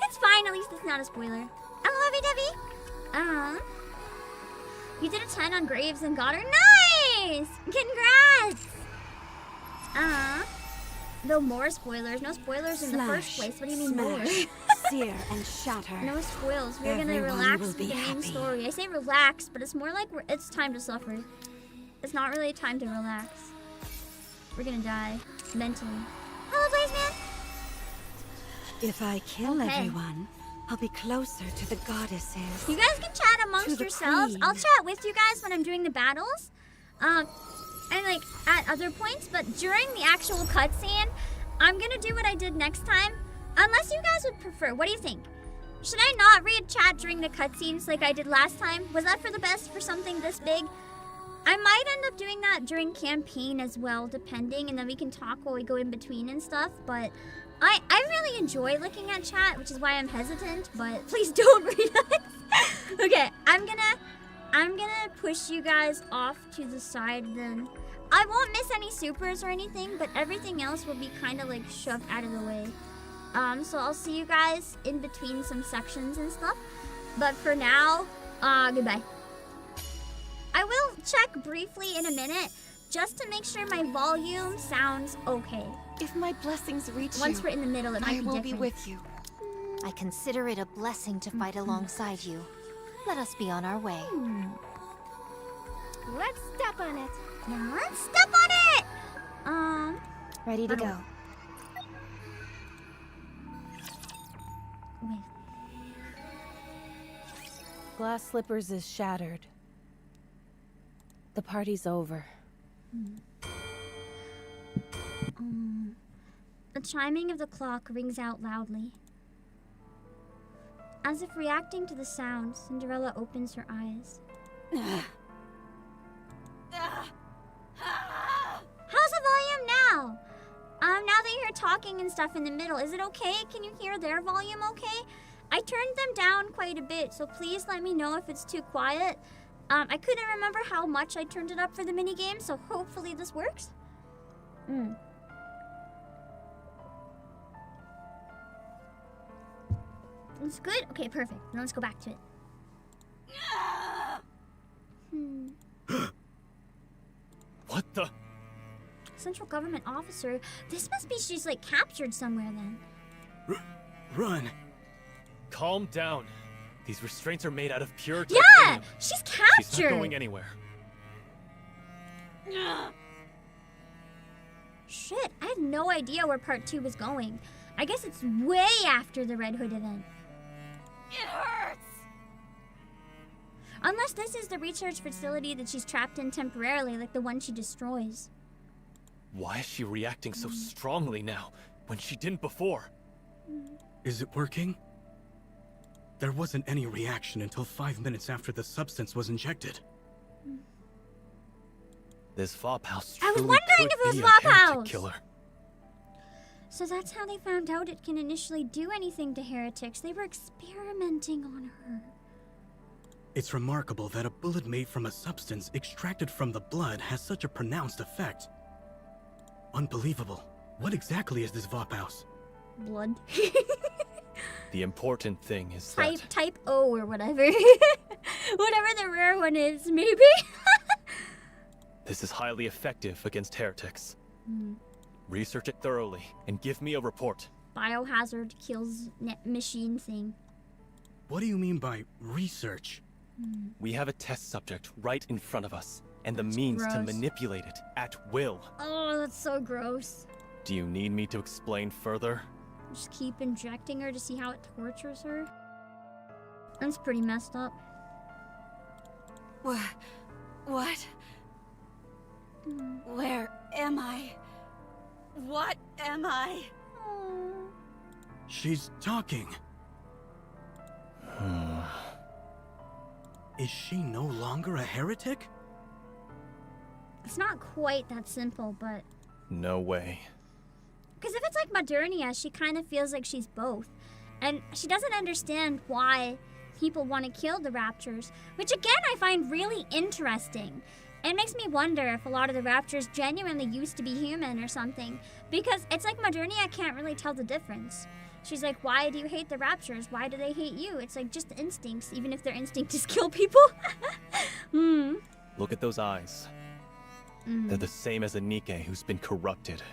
it's fine. At least it's not a spoiler. Hello, Debbie. You did a 10 on Graves and got her. Nice! Congrats! No more spoilers. No spoilers in the first place. What do you mean more? Sear and shatter. No spoils. We're gonna Everyone relax will with the be main happy. story. I say relax, but it's more like it's time to suffer. It's not really time to relax. We're gonna die mentally. Hello, Blaze Man. If I kill Okay. everyone, I'll be closer to the goddesses. You guys can chat To amongst the yourselves. queen. I'll chat with you guys when I'm doing the battles, and like at other points. But during the actual cutscene, I'm gonna do what I did next time. Unless you guys would prefer. What do you think? Should I not read chat during the cutscenes like I did last time? Was that for the best for something this big? I might end up doing that during campaign as well, depending, and then we can talk while we go in between and stuff. But I really enjoy looking at chat, which is why I'm hesitant. But please don't read it. Okay, I'm gonna push you guys off to the side then. I won't miss any supers or anything, but everything else will be kind of like shoved out of the way. So I'll see you guys in between some sections and stuff. But for now, goodbye. I will check briefly in a minute, just to make sure my volume sounds okay. If my blessings reach Once you, we're in the middle, it might I be will different. be with you. I consider it a blessing to fight alongside you. Let us be on our way. Let's step on it. Now let's step on it! Ready to go. Wait. Glass Slippers is shattered. The party's over. The chiming of the clock rings out loudly. As if reacting to the sound, Cinderella opens her eyes. How's the volume now? Now that you're talking and stuff in the middle, is it okay? Can you hear their volume okay? I turned them down quite a bit, so please let me know if it's too quiet. I couldn't remember how much I turned it up for the minigame, so hopefully this works. It's good? Okay, perfect. Now let's go back to it. What the? Central government officer. This must be she's like captured somewhere then. Run. Calm down. These restraints are made out of pure Yeah! titanium. She's She's not captured! going anywhere. Shit, I had no idea where part 2 was going. I guess it's way after the Red Hood event. It hurts. Unless this is the research facility that she's trapped in temporarily, like the one she destroys. Why is she reacting so strongly now, when she didn't before? Is it working? There wasn't any reaction until 5 minutes after the substance was injected. This Vophouse I was truly wondering could if it was be a heretic Vophouse. killer. So that's how they found out it can initially do anything to heretics. They were experimenting on her. It's remarkable that a bullet made from a substance extracted from the blood has such a pronounced effect. Unbelievable. What exactly is this Vophouse? Blood. The important thing is Type O or whatever. Whatever the rare one is, maybe. This is highly effective against heretics. Hmm. Research it thoroughly and give me a report. Biohazard kills machine thing. What do you mean by research? We have a test subject right in front of us, and the means to gross. manipulate it at will. Oh, that's so gross. Do you need me to explain further? Just keep injecting her to see how it tortures her. That's pretty messed up. What? Where am I? What am I? She's talking. Is she no longer a heretic? It's not quite that simple, but... No way. Because if it's like Modernia, she kind of feels like she's both. And she doesn't understand why people want to kill the Raptors, which again I find really interesting. It makes me wonder if a lot of the Raptors genuinely used to be human or something. Because it's like Modernia can't really tell the difference. She's like, why do you hate the Raptors? Why do they hate you? It's like just instincts, even if their instinct is kill people. Look at those eyes. They're the same as a NIKKE who's been corrupted.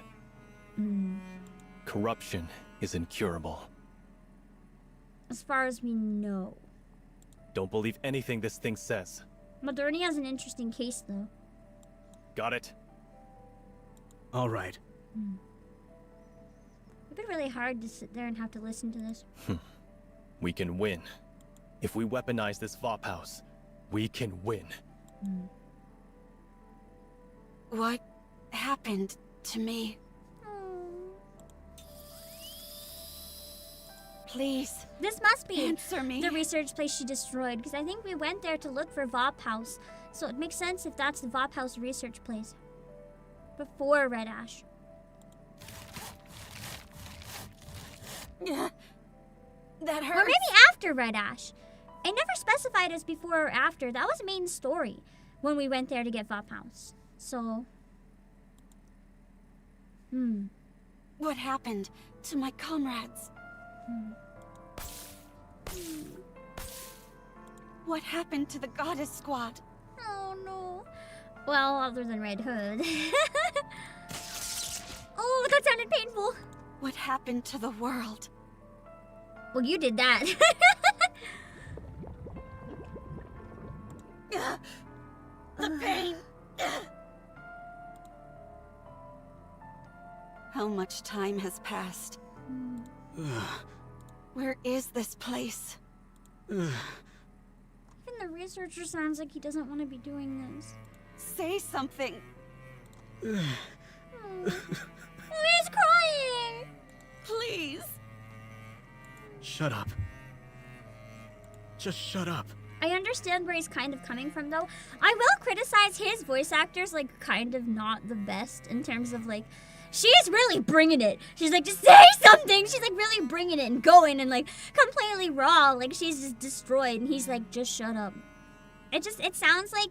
Corruption is incurable. As far as we know. Don't believe anything this thing says. Modernia has an interesting case, though. Got it? All right. It'd be really hard to sit there and have to listen to this. We can win. If we weaponize this VOP house, we can win. What happened to me? Please, This must be answer me. the research place she destroyed, because I think we went there to look for VOP House. So it makes sense if that's the VOP House research place. Before Red Ash. That hurts. Or maybe after Red Ash. It never specified as before or after. That was the main story when we went there to get VOP House. So... What happened to my comrades? What happened to the goddess squad? Oh no. Well, other than Red Hood. Oh, that sounded painful. What happened to the world? Well, you did that. The pain! How much time has passed? Where is this place? Even the researcher sounds like he doesn't want to be doing this. Say something. Oh, he's crying. Please. Shut up. Just shut up. I understand where he's kind of coming from, though. I will criticize his voice actors, like, kind of not the best in terms of, like, she's really bringing it. She's like, just say something. She's like really bringing it and going and like completely raw. Like she's just destroyed. And he's like, just shut up. It sounds like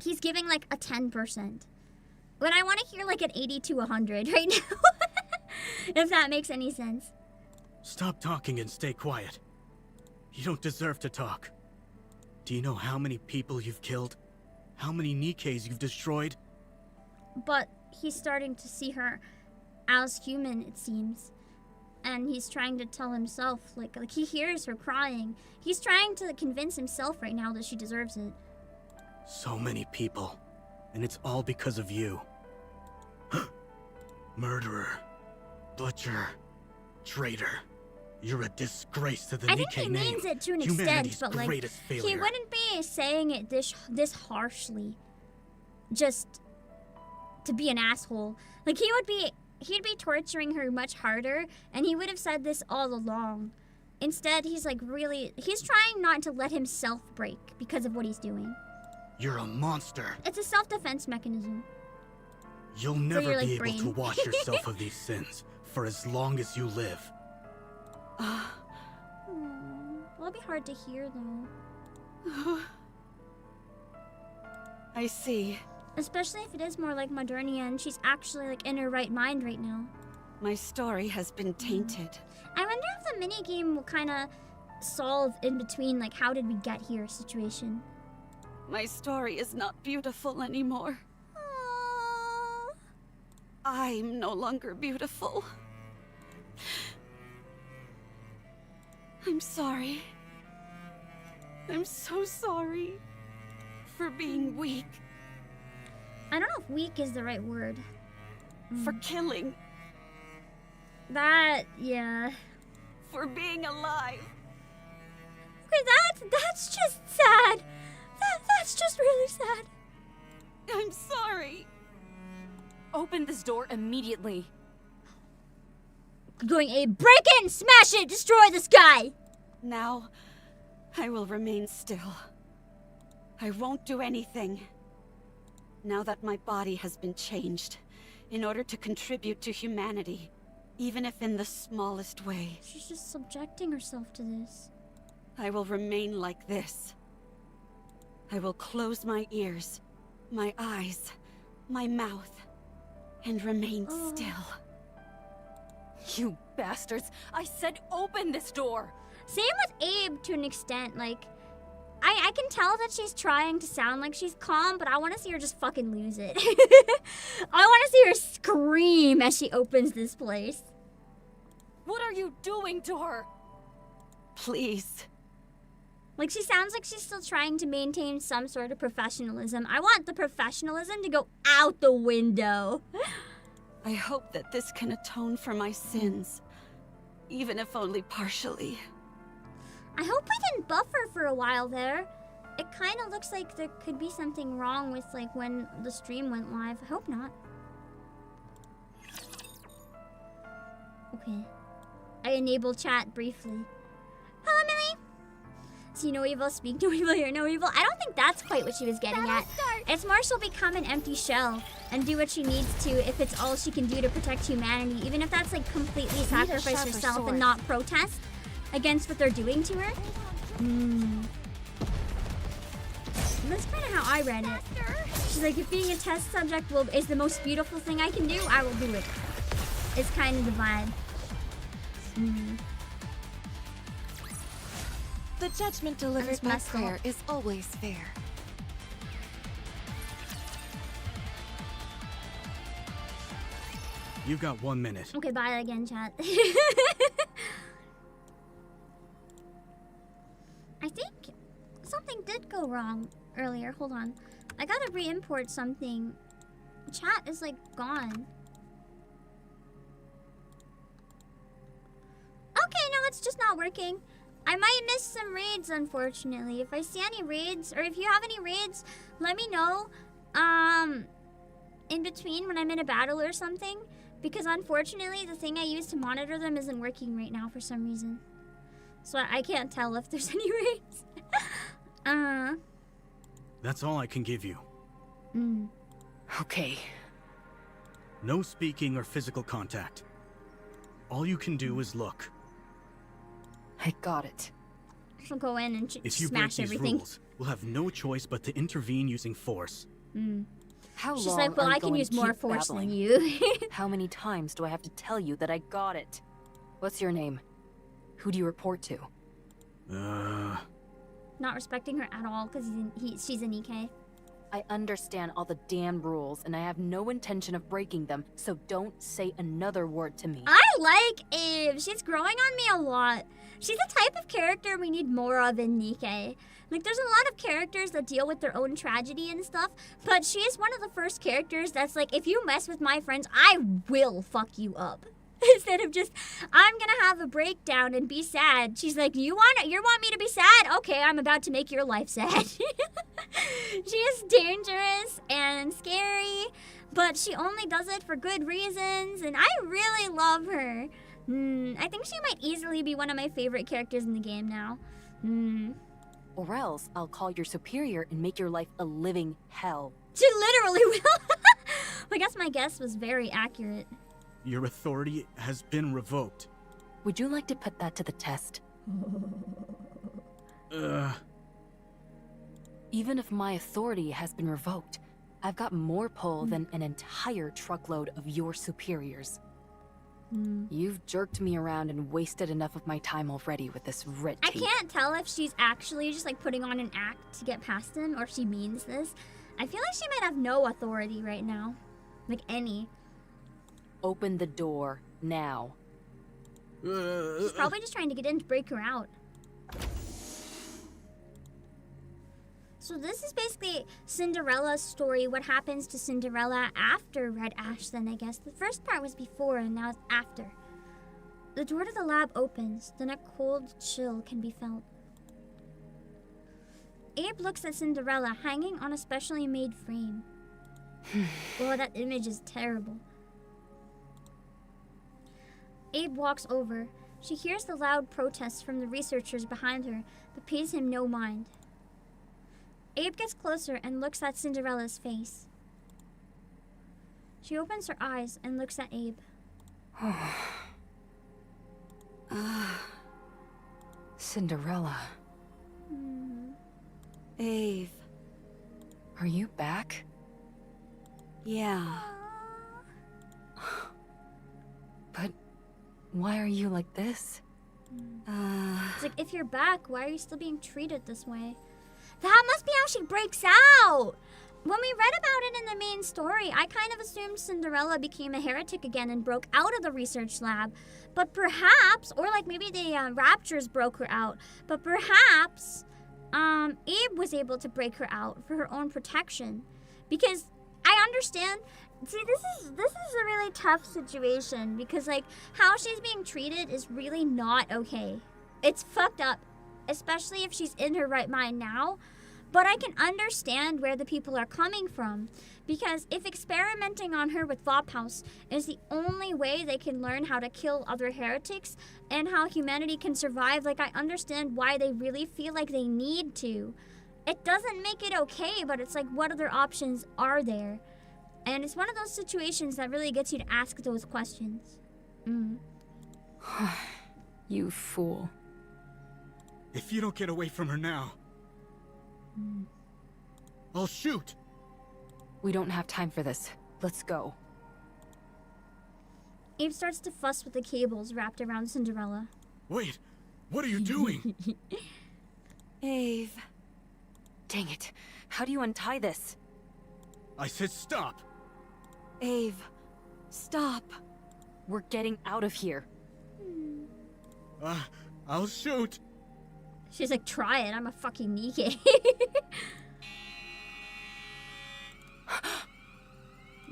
he's giving like a 10%. When I want to hear like an 80 to 100 right now. If that makes any sense. Stop talking and stay quiet. You don't deserve to talk. Do you know how many people you've killed? How many NIKKEs you've destroyed? But he's starting to see her as human, it seems. And he's trying to tell himself, like he hears her crying. He's trying to convince himself right now that she deserves it. So many people. And it's all because of you. Murderer. Butcher. Traitor. You're a disgrace to the I think NIKKE he name. means it to an Humanity's extent, but like greatest failure. he wouldn't be saying it this harshly. Just to be an asshole. Like he'd be torturing her much harder, and he would have said this all along. Instead, he's trying not to let himself break because of what he's doing. You're a monster. It's a self-defense mechanism. You'll never your, like, be able brain. to wash yourself of these sins for as long as you live. It'll be hard to hear though. I see. Especially if it is more like Modernia and she's actually like in her right mind right now. My story has been tainted. I wonder if the minigame will kind of solve in between like how did we get here situation. My story is not beautiful anymore. I'm no longer beautiful. I'm sorry. I'm so sorry for being weak, I don't know if weak is the right word. for killing, Yeah. for being alive. Okay, that's just sad. That's just really sad. I'm sorry. Open this door immediately. Going a break in, smash it, destroy this guy. Now, I will remain still. I won't do anything. Now that my body has been changed, in order to contribute to humanity, even if in the smallest way, She's just subjecting herself to this. I will remain like this. I will close my ears, my eyes, my mouth, and remain still. You bastards! I said open this door! Same with Abe to an extent. Like, I can tell that she's trying to sound like she's calm, but I want to see her just fucking lose it. I want to see her scream as she opens this place. What are you doing to her? Please. Like, she sounds like she's still trying to maintain some sort of professionalism. I want the professionalism to go out the window. I hope that this can atone for my sins, even if only partially. I hope we didn't buffer for a while there. It kind of looks like there could be something wrong with, like, when the stream went live. I hope not. Okay. I enabled chat briefly. Hello, Millie! See no evil, speak no evil, hear no evil. I don't think that's quite what she was getting at. It's more she'll become an empty shell and do what she needs to if it's all she can do to protect humanity, even if that's, like, completely sacrifice herself and not protest against what they're doing to her. That's kind of how I read it. She's like, if being a test subject is the most beautiful thing I can do, I will do it. It's kind of the vibe. The judgment delivered by messed up. prayer is always fair. You've got 1 minute. Okay, bye again, chat. I think something did go wrong earlier. Hold on. I gotta re-import something. Chat is, like, gone. Okay, no, it's just not working. I might miss some raids, unfortunately. If I see any raids, or if you have any raids, let me know. In between when I'm in a battle or something. Because unfortunately, the thing I use to monitor them isn't working right now for some reason. So I can't tell if there's any raids. That's all I can give you. Okay. No speaking or physical contact. All you can do is look. I got it. She'll go in and If you break smash these everything. rules, we'll have no choice but to intervene using force. How She's long like, well, are you I can going use to more keep force babbling? than you. How many times do I have to tell you that I got it? What's your name? Who do you report to? Not respecting her at all because she's an EK. I understand all the damn rules, and I have no intention of breaking them, so don't say another word to me. I like Abe. She's growing on me a lot. She's the type of character we need more of in NIKKE. Like, there's a lot of characters that deal with their own tragedy and stuff, but she is one of the first characters that's like, if you mess with my friends, I will fuck you up. Instead of just, I'm gonna have a breakdown and be sad. She's like, you want me to be sad? Okay, I'm about to make your life sad. She is dangerous and scary, but she only does it for good reasons, and I really love her. I think she might easily be one of my favorite characters in the game now. Or else I'll call your superior and make your life a living hell. She literally will. I guess my guess was very accurate. Your authority has been revoked. Would you like to put that to the test? Even if my authority has been revoked, I've got more pull than an entire truckload of your superiors. You've jerked me around and wasted enough of my time already with this red I tape. can't tell if she's actually just like putting on an act to get past him or if she means this. I feel like she might have no authority right now. Like any. Open the door, now. She's probably just trying to get in to break her out. So this is basically Cinderella's story, what happens to Cinderella after Red Ash then, I guess. The first part was before and now it's after. The door to the lab opens, then a cold chill can be felt. Abe looks at Cinderella hanging on a specially made frame. Whoa, that image is terrible. Abe walks over. She hears the loud protests from the researchers behind her, but pays him no mind. Abe gets closer and looks at Cinderella's face. She opens her eyes and looks at Abe. Cinderella. Abe. Are you back? Yeah. But why are you like this? It's like, if you're back, why are you still being treated this way? That must be how she breaks out! When we read about it in the main story, I kind of assumed Cinderella became a heretic again and broke out of the research lab. But perhaps, or like maybe the Raptures broke her out, but perhaps Abe was able to break her out for her own protection. Because I understand, see, this is a really tough situation because like how she's being treated is really not okay. It's fucked up, especially if she's in her right mind now. But I can understand where the people are coming from, because if experimenting on her with Flophouse is the only way they can learn how to kill other heretics and how humanity can survive, like I understand why they really feel like they need to. It doesn't make it okay, but it's like, what other options are there? And it's one of those situations that really gets you to ask those questions. You fool. If you don't get away from her now, I'll shoot! We don't have time for this. Let's go. Abe starts to fuss with the cables wrapped around Cinderella. Wait, what are you doing? Abe. Dang it. How do you untie this? I said stop! Abe. Stop. We're getting out of here. I'll shoot! She's like, try it, I'm a fucking NIKKE.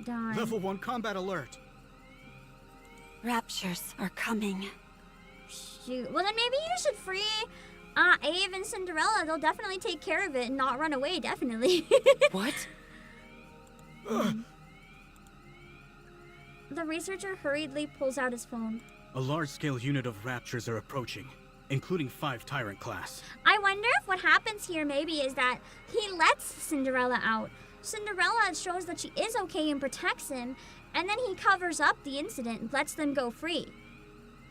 Darn. Level 1 combat alert! Raptures are coming. Shoot. Well, then maybe you should free Abe and Cinderella. They'll definitely take care of it and not run away, definitely. What? The researcher hurriedly pulls out his phone. A large-scale unit of Raptures are approaching, including 5 Tyrant class. I wonder if what happens here maybe is that he lets Cinderella out. Cinderella shows that she is okay and protects him, and then he covers up the incident and lets them go free.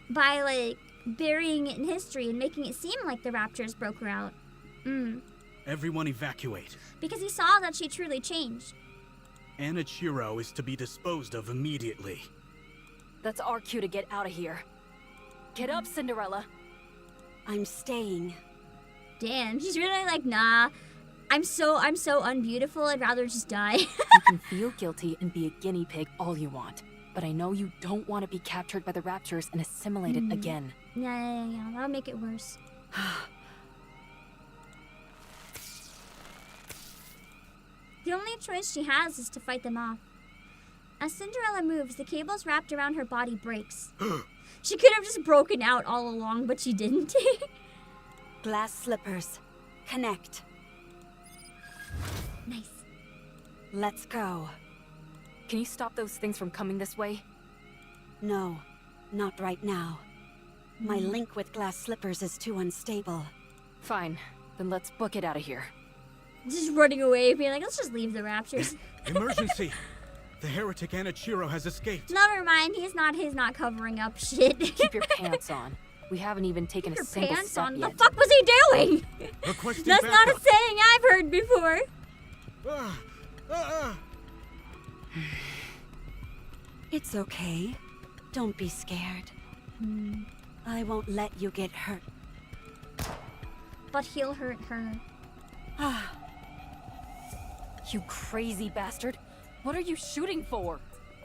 By, like, burying it in history and making it seem like the Raptures broke her out. Everyone evacuate. Because he saw that she truly changed. Anichiro is to be disposed of immediately. That's our cue to get out of here. Get up, Cinderella. I'm staying. Damn, she's really like, nah. I'm so unbeautiful, I'd rather just die. You can feel guilty and be a guinea pig all you want, but I know you don't want to be captured by the Raptures and assimilated again. Yeah, that'll make it worse. The only choice she has is to fight them off. As Cinderella moves, the cables wrapped around her body breaks. She could have just broken out all along, but she didn't. Glass slippers. Connect. Nice. Let's go. Can you stop those things from coming this way? No, not right now. My link with glass slippers is too unstable. Fine, then let's book it out of here. Just running away, being like, let's just leave the Raptures. Emergency! The heretic Anichiro has escaped. Never mind, he's not covering up shit. Keep your pants on. We haven't even taken a single Pants step on? yet. The fuck was he doing? Requesting That's not a backup. saying I've heard before. It's okay. Don't be scared. I won't let you get hurt. But he'll hurt her. You crazy bastard. What are you shooting for?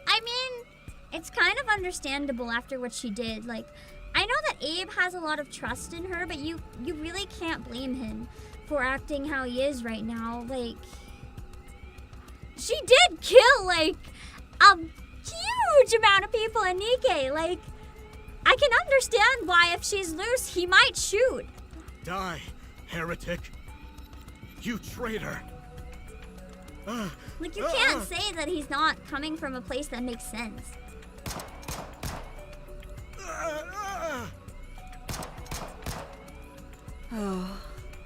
I mean, it's kind of understandable after what she did. Like, I know that Abe has a lot of trust in her, but you really can't blame him for acting how he is right now. Like, she did kill, like, a huge amount of people in NIKKE. Like, I can understand why if she's loose, he might shoot. Die, heretic. You traitor. Like, you can't say that he's not coming from a place that makes sense. Oh.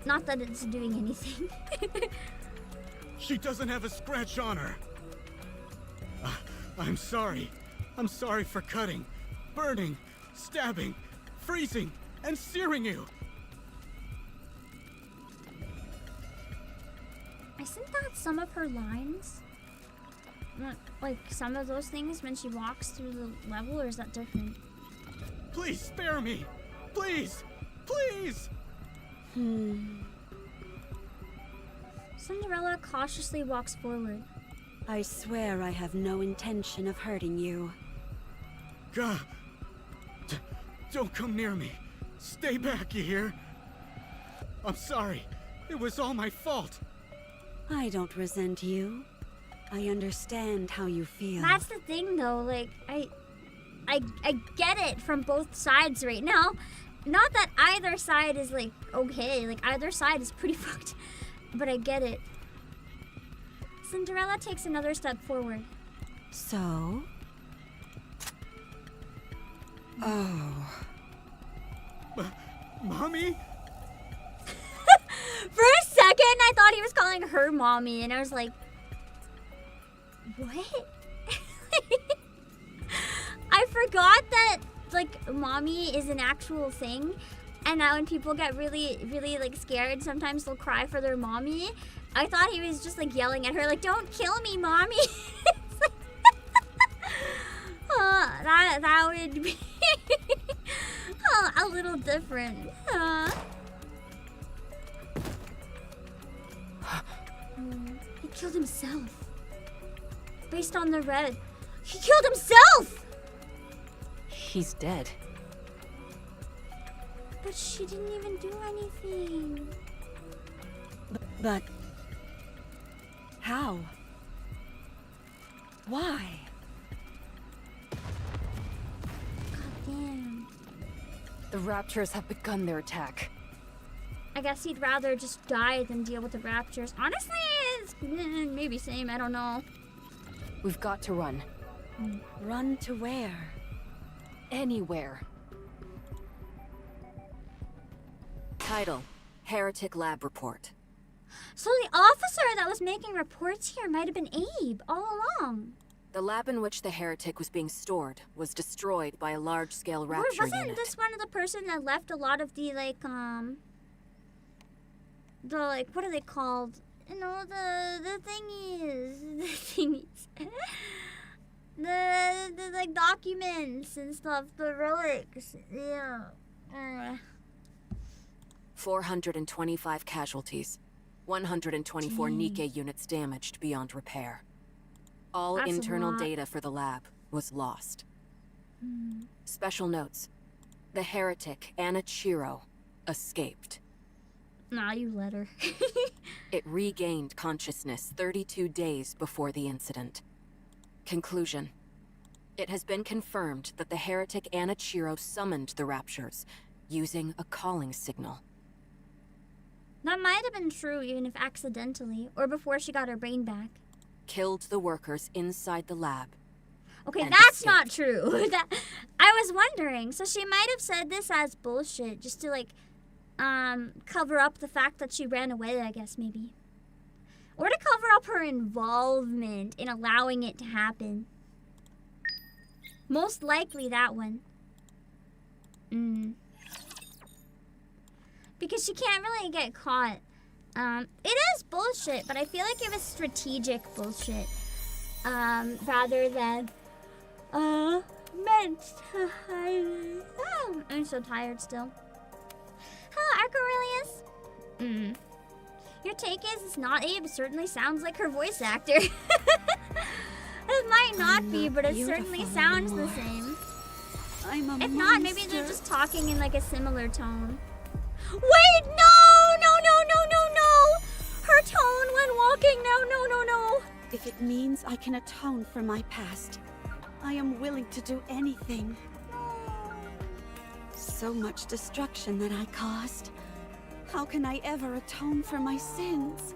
Not that it's doing anything. She doesn't have a scratch on her. I'm sorry. I'm sorry for cutting, burning, stabbing, freezing, and searing you. Isn't that some of her lines? Like, some of those things when she walks through the level, or is that different? Please spare me. Please. Please. Cinderella cautiously walks forward. I swear I have no intention of hurting you. God. Don't come near me. Stay back, you hear? I'm sorry. It was all my fault. I don't resent you. I understand how you feel. That's the thing, though. Like, I get it from both sides right now. Not that either side is, like, okay. Like, either side is pretty fucked. But I get it. Cinderella takes another step forward. So? Oh. Mommy? For a second, I thought he was calling her mommy, and I was like, what? I forgot that, like, mommy is an actual thing, and now when people get really, really, like, scared, sometimes they'll cry for their mommy. I thought he was just, like, yelling at her, like, don't kill me, mommy. That would be a little different. He killed himself. Based on the red. He killed himself! He's dead. But she didn't even do anything. But... how? Why? God damn. The Raptures have begun their attack. I guess he'd rather just die than deal with the Raptures. Honestly, it's maybe same, I don't know. We've got to run. Run to where? Anywhere. Title: Heretic Lab Report. So the officer that was making reports here might have been Abe all along. The lab in which the heretic was being stored was destroyed by a large-scale Or rapture wasn't unit. this one of the person that left a lot of the, like, the, like, what are they called? You know, the thingies. the like, documents and stuff, the relics, yeah. 425 casualties. 124 NIKKE units damaged beyond repair. All That's a internal lot. data for the lab was lost. Special notes. The heretic, Anichiro, escaped. Nah, you let her. It regained consciousness 32 days before the incident. Conclusion. It has been confirmed that the heretic Anichiro summoned the Raptures using a calling signal. That might have been true even if accidentally, or before she got her brain back. Killed the workers inside the lab. Okay, And that's not escaped. true. I was wondering. So she might have said this as bullshit, just to, like, cover up the fact that she ran away, I guess, maybe. Or to cover up her involvement in allowing it to happen. Most likely that one. Because she can't really get caught. It is bullshit, but I feel like it was strategic bullshit. Rather than, meant to hide it. Oh, I'm so tired still. Hello, Archorelius. Your take is it's not Abe. Certainly sounds like her voice actor. It might not I'm be, not but it certainly beautiful sounds the anymore. same. I'm a If not, maybe they're monster. just talking in like a similar tone. Wait, no, no, no, no, no, no! Her tone when walking, no. If it means I can atone for my past, I am willing to do anything. So much destruction that I caused. How can I ever atone for my sins?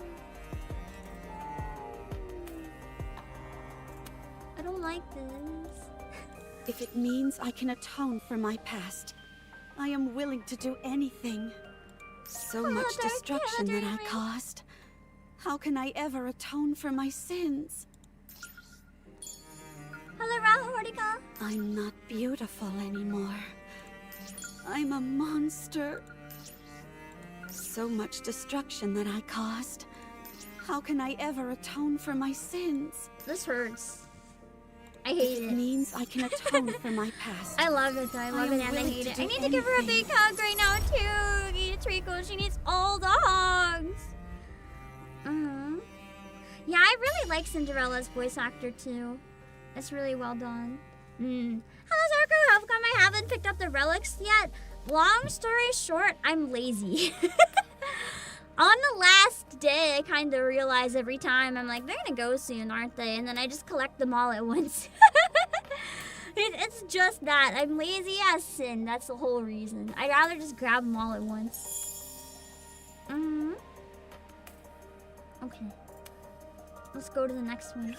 I don't like this. If it means I can atone for my past, I am willing to do anything. So much Father, destruction that I gather me. caused. How can I ever atone for my sins? Hello, Rahul Hortica. I'm not beautiful anymore. I'm a monster. So much destruction that I caused. How can I ever atone for my sins? This hurts. I If hate it it. means I can atone for my past. I love it though. I love am it and I willing hate to it. do I need to give her a anything. big hug right now too. ETIQUETTE, she needs all the hugs. Yeah, I really like Cinderella's voice actor too. It's really well done. Hello, Zarko. How come I haven't picked up the relics yet? Long story short, I'm lazy. On the last day, I kind of realize every time, I'm like, they're gonna go soon, aren't they? And then I just collect them all at once. It's just that. I'm lazy as sin. That's the whole reason. I'd rather just grab them all at once. Okay. Let's go to the next one.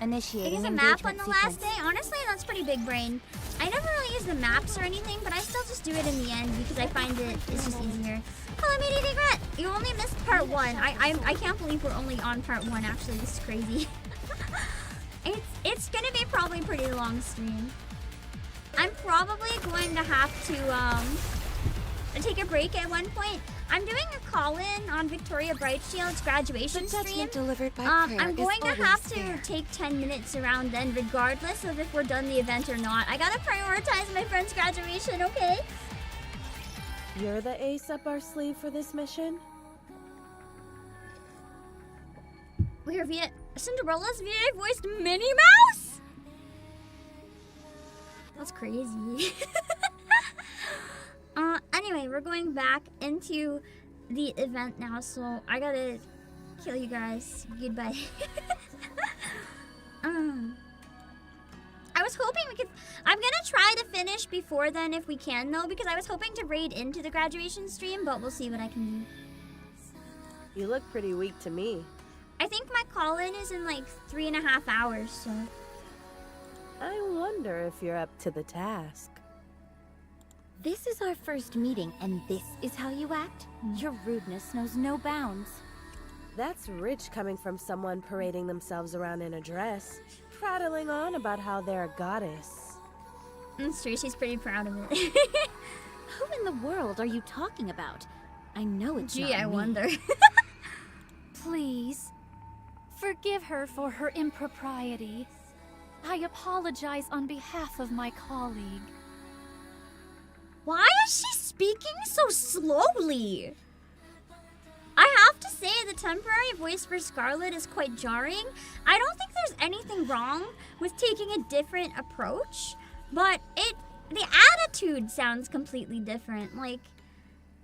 I Initiating use a map on engagement the last sequence. day. Honestly, that's pretty big brain. I never really use the maps or anything, but I still just do it in the end because I find it's just easier. Hello, Meaty Regret. You only missed part 1. I can't believe we're only on part 1. Actually, this is crazy. It's gonna be probably a pretty long stream. I'm probably going to have to take a break at one point. I'm doing a call-in on Victoria Brightshield's graduation stream. delivered by I'm going to have to take 10 minutes around then, regardless of if we're done the event or not. I gotta prioritize my friend's graduation, okay? You're the ace up our sleeve for this mission? We're Cinderella's VA voiced Minnie Mouse? That's crazy. Anyway, we're going back into the event now, so I gotta kill you guys. Goodbye. I was hoping we could... I'm gonna try to finish before then if we can, though, because I was hoping to raid into the graduation stream, but we'll see what I can do. You look pretty weak to me. I think my call-in is in like 3.5 hours, so... I wonder if you're up to the task. This is our first meeting, and this is how you act? Your rudeness knows no bounds. That's rich coming from someone parading themselves around in a dress, prattling on about how they're a goddess. It's true, she's pretty proud of it. Who in the world are you talking about? I know it's Gee, not I me. wonder. Please, forgive her for her impropriety. I apologize on behalf of my colleague. Why is she speaking so slowly? I have to say the temporary voice for Scarlet is quite jarring. I don't think there's anything wrong with taking a different approach, but the attitude sounds completely different. Like,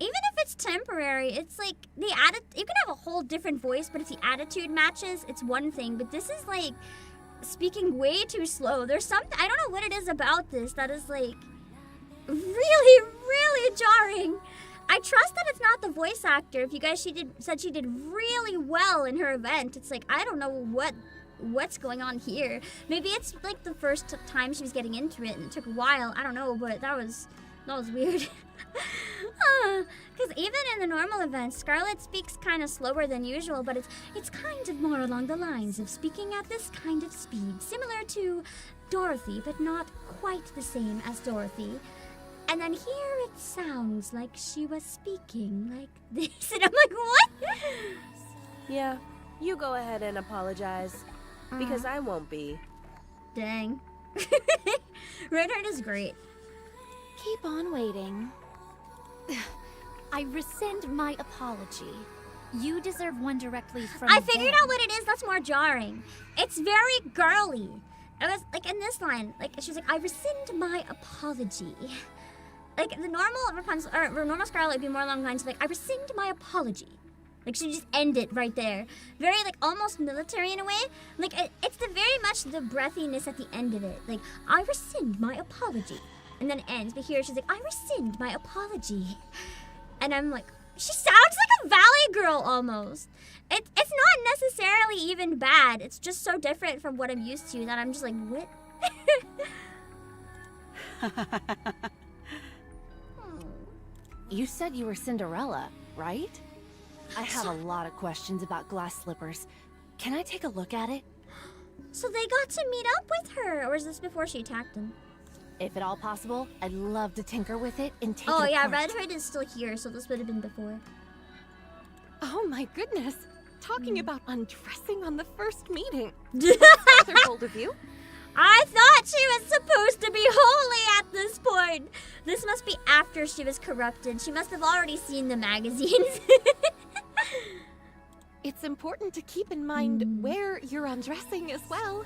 even if it's temporary, it's like you can have a whole different voice, but if the attitude matches, it's one thing. But this is like speaking way too slow. There's something, I don't know what it is about this that is like really, really jarring. I trust that it's not the voice actor. If you guys said she did really well in her event, it's like I don't know what's going on here. Maybe it's like the first time she was getting into it and it took a while. I don't know, but that was weird. Because even in the normal events, Scarlet speaks kind of slower than usual, but it's kind of more along the lines of speaking at this kind of speed, similar to Dorothy, but not quite the same as Dorothy. And then here it sounds like she was speaking like this, and I'm like, what? Yeah, you go ahead and apologize, because I won't be. Dang. Redheart is great. Keep on waiting. I rescind my apology. You deserve one directly from I figured them. out what it is that's more jarring. It's very girly. It was like in this line, like she's like, I rescind my apology. Like the normal Rapunzel or normal Scarlet would be more along the lines of like, I rescind my apology. Like she just end it right there. Very like almost military in a way. Like it's the very much the breathiness at the end of it. Like I rescind my apology, and then it ends. But here she's like, I rescind my apology, and I'm like, she sounds like a Valley Girl almost. It's not necessarily even bad. It's just so different from what I'm used to that I'm just like, what? You said you were Cinderella, right? I have a lot of questions about glass slippers. Can I take a look at it? So they got to meet up with her, or is this before she attacked him? If at all possible, I'd love to tinker with it and take it Oh apart. yeah, Red Hood is still here, so this would have been before. Oh my goodness. Talking about undressing on the first meeting. Bold of you. I thought she was supposed to be holy at this point. This must be after she was corrupted. She must have already seen the magazines. It's important to keep in mind where you're undressing as well.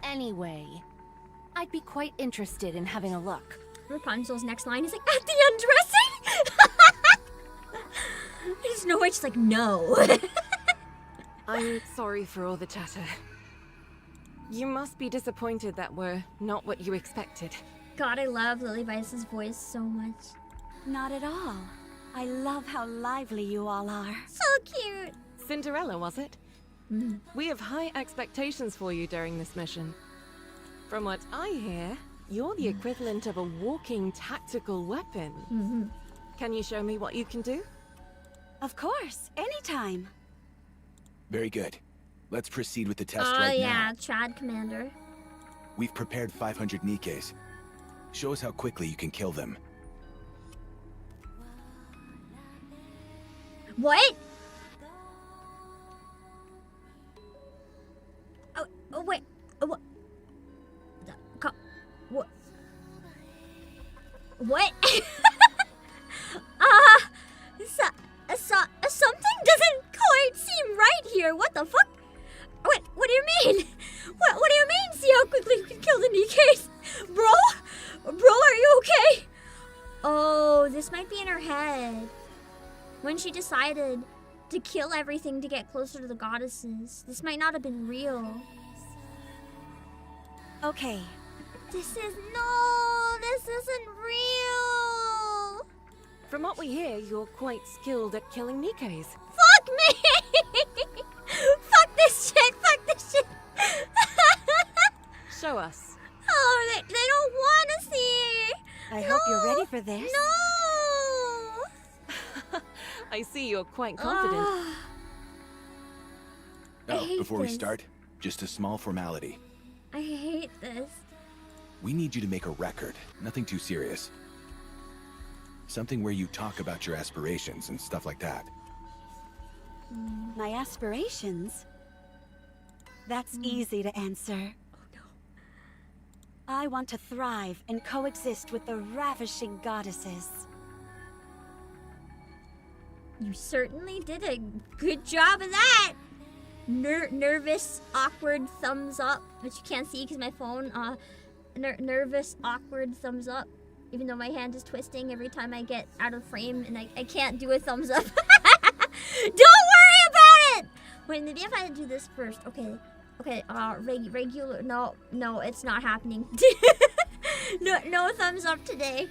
Anyway, I'd be quite interested in having a look. Rapunzel's next line is like, at the undressing? There's no way she's like, no. I'm sorry for all the chatter. You must be disappointed that we're not what you expected. God, I love Lily Vice's voice so much. Not at all. I love how lively you all are. So cute. Cinderella, was it? We have high expectations for you during this mission. From what I hear, you're the equivalent of a walking tactical weapon. Can you show me what you can do? Of course, anytime. Very good. Let's proceed with the test Oh right yeah, now. Chad Commander. We've prepared 500 NIKKEs. Show us how quickly you can kill them. What? Oh wait. What? What? What? Something doesn't quite seem right here. What the fuck? What do you mean? What do you mean? See how quickly you can kill the NIKKEs? Bro, are you okay? Oh, this might be in her head. When she decided to kill everything to get closer to the goddesses. This might not have been real. Okay. This isn't real. From what we hear, you're quite skilled at killing NIKKEs. Fuck me! Fuck this shit! Show us. Oh, they don't want to see. I hope you're ready for this. No! I see you're quite confident. I hate Before we this. start, just a small formality. I hate this. We need you to make a record, nothing too serious. Something where you talk about your aspirations and stuff like that. My aspirations? That's easy to answer. Oh no. I want to thrive and coexist with the ravishing goddesses. You certainly did a good job of that. Nervous, awkward thumbs up, which you can't see because my phone. Nervous, awkward thumbs up. Even though my hand is twisting every time I get out of frame and I can't do a thumbs up. Don't worry about it! Wait, maybe if I do this first. Okay, regular. No, it's not happening. No thumbs up today.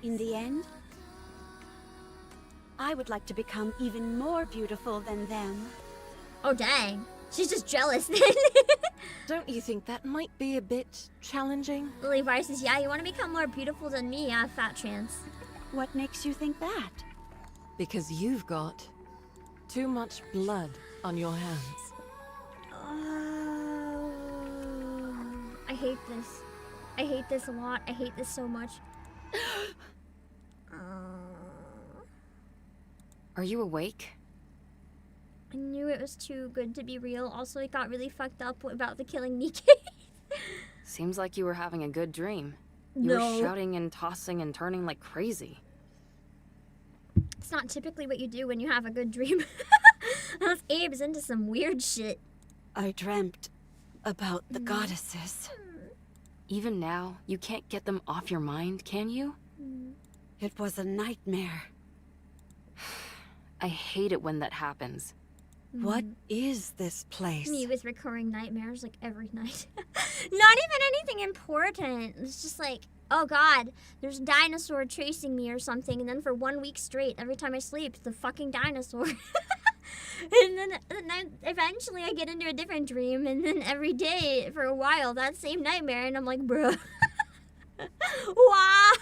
In the end, I would like to become even more beautiful than them. Oh, dang. She's just jealous then. Don't you think that might be a bit challenging? Lily Vice says, yeah, you want to become more beautiful than me, yeah, fat chance. What makes you think that? Because you've got too much blood on your hands. I hate this. I hate this a lot. I hate this so much. Are you awake? I knew it was too good to be real. Also, it got really fucked up about the killing NIKKE. Seems like you were having a good dream. You No. were shouting and tossing and turning like crazy. It's not typically what you do when you have a good dream. Unless Abe's into some weird shit. I dreamt about the goddesses. Even now, you can't get them off your mind, can you? It was a nightmare. I hate it when that happens. What is this place? Me with recurring nightmares like every night. Not even anything important. It's just like, oh god, there's a dinosaur chasing me or something, and then for 1 week straight, every time I sleep, the fucking dinosaur. and then eventually I get into a different dream, and then every day for a while, that same nightmare, and I'm like, bruh. Why?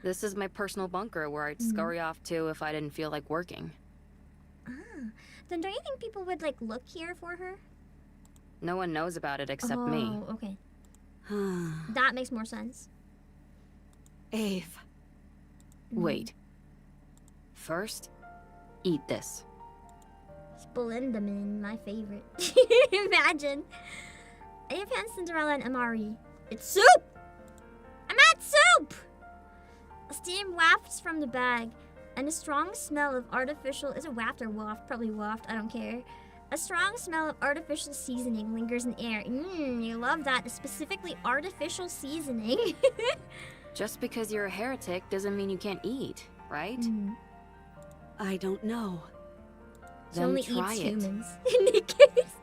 This is my personal bunker where I'd scurry off to if I didn't feel like working. Then don't you think people would like look here for her? No one knows about it except me. Oh, okay. That makes more sense. Ave. Wait. First, eat this. Splendid, my favorite. Imagine. Ave and Cinderella and Amari. It's soup! I'm at soup! Steam wafts from the bag, and a strong smell of artificial... Is it waft or waft? Probably waft, I don't care. A strong smell of artificial seasoning lingers in the air. You love that. Specifically artificial seasoning. Just because you're a heretic doesn't mean you can't eat, right? I don't know. She Then only try eats it. humans. In any case.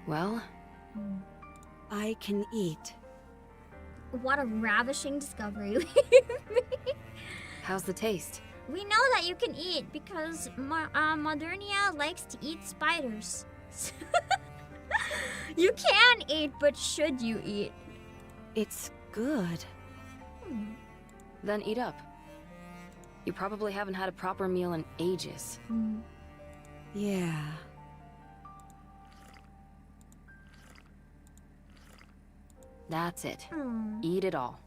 Well, I can eat. What a ravishing discovery. how's the taste? We know that you can eat because Modernia likes to eat spiders. You can eat, but should you eat? It's good. Then eat up. You probably haven't had a proper meal in ages. Yeah. That's it. Eat it all.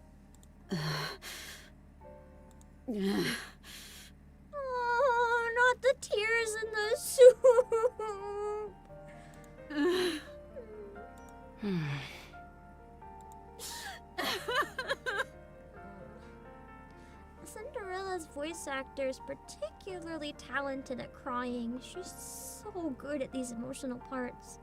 Oh, not the tears in the soup. Cinderella's voice actor is particularly talented at crying. She's so good at these emotional parts.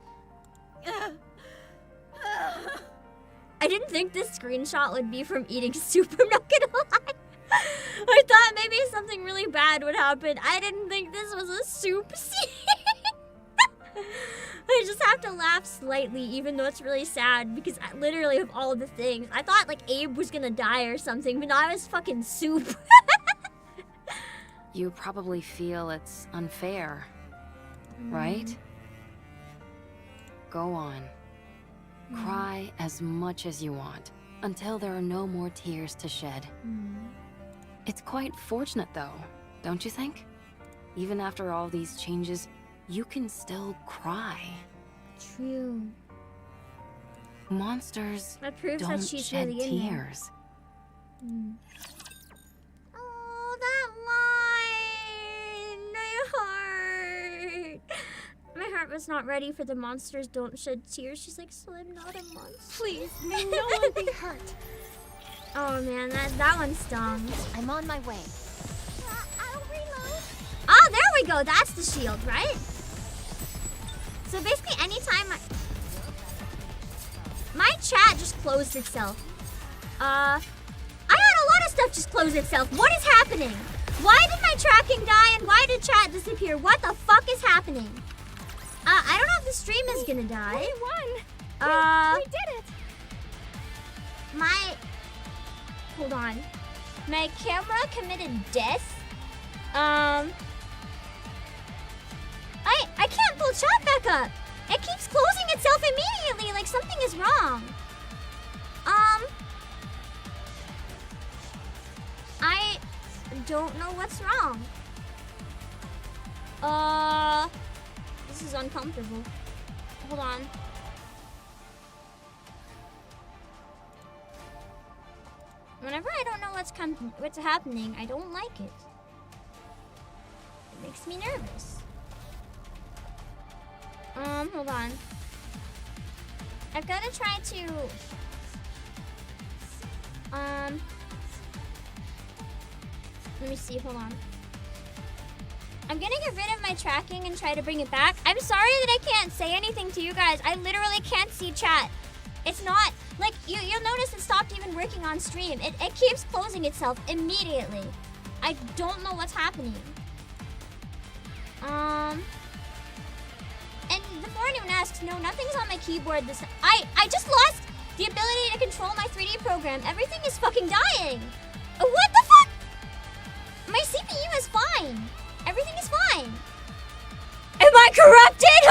I didn't think this screenshot would be from eating soup, I'm not gonna lie. I thought maybe something really bad would happen. I didn't think this was a soup scene. I just have to laugh slightly, even though it's really sad, because literally of all the things, I thought like Abe was gonna die or something, but now it was fucking soup. You probably feel it's unfair, right? Go on. Cry as much as you want, until there are no more tears to shed. It's quite fortunate though, don't you think? Even after all these changes, you can still cry. True. Monsters That proves don't that she's shed really in there. tears. Oh, that line! My heart! My heart was not ready for the monsters don't shed tears. She's like, so I'm not a monster. Please, may no one be hurt. Oh man, that one stung. I'm on my way. I'll reload. Oh, there we go. That's the shield, right? So basically, anytime my chat just closed itself. I had a lot of stuff just close itself. What is happening? Why did my tracking die and why did chat disappear? What the fuck is happening? I don't know if the stream is gonna die. We won. We did it. Hold on. My camera committed death. I can't pull chat back up. It keeps closing itself immediately, like something is wrong. I don't know what's wrong. This is uncomfortable. Hold on. Whenever I don't know what's happening, I don't like it. It makes me nervous. Hold on. I've got to try to... Let me see, hold on. I'm gonna get rid of my tracking and try to bring it back. I'm sorry that I can't say anything to you guys. I literally can't see chat. It's not, like, you'll notice it stopped even working on stream. It keeps closing itself immediately. I don't know what's happening. And before anyone asks, no, nothing's on my keyboard this time. I just lost the ability to control my 3D program. Everything is fucking dying. What the fuck? My CPU is fine. Everything is fine. Am I corrupted?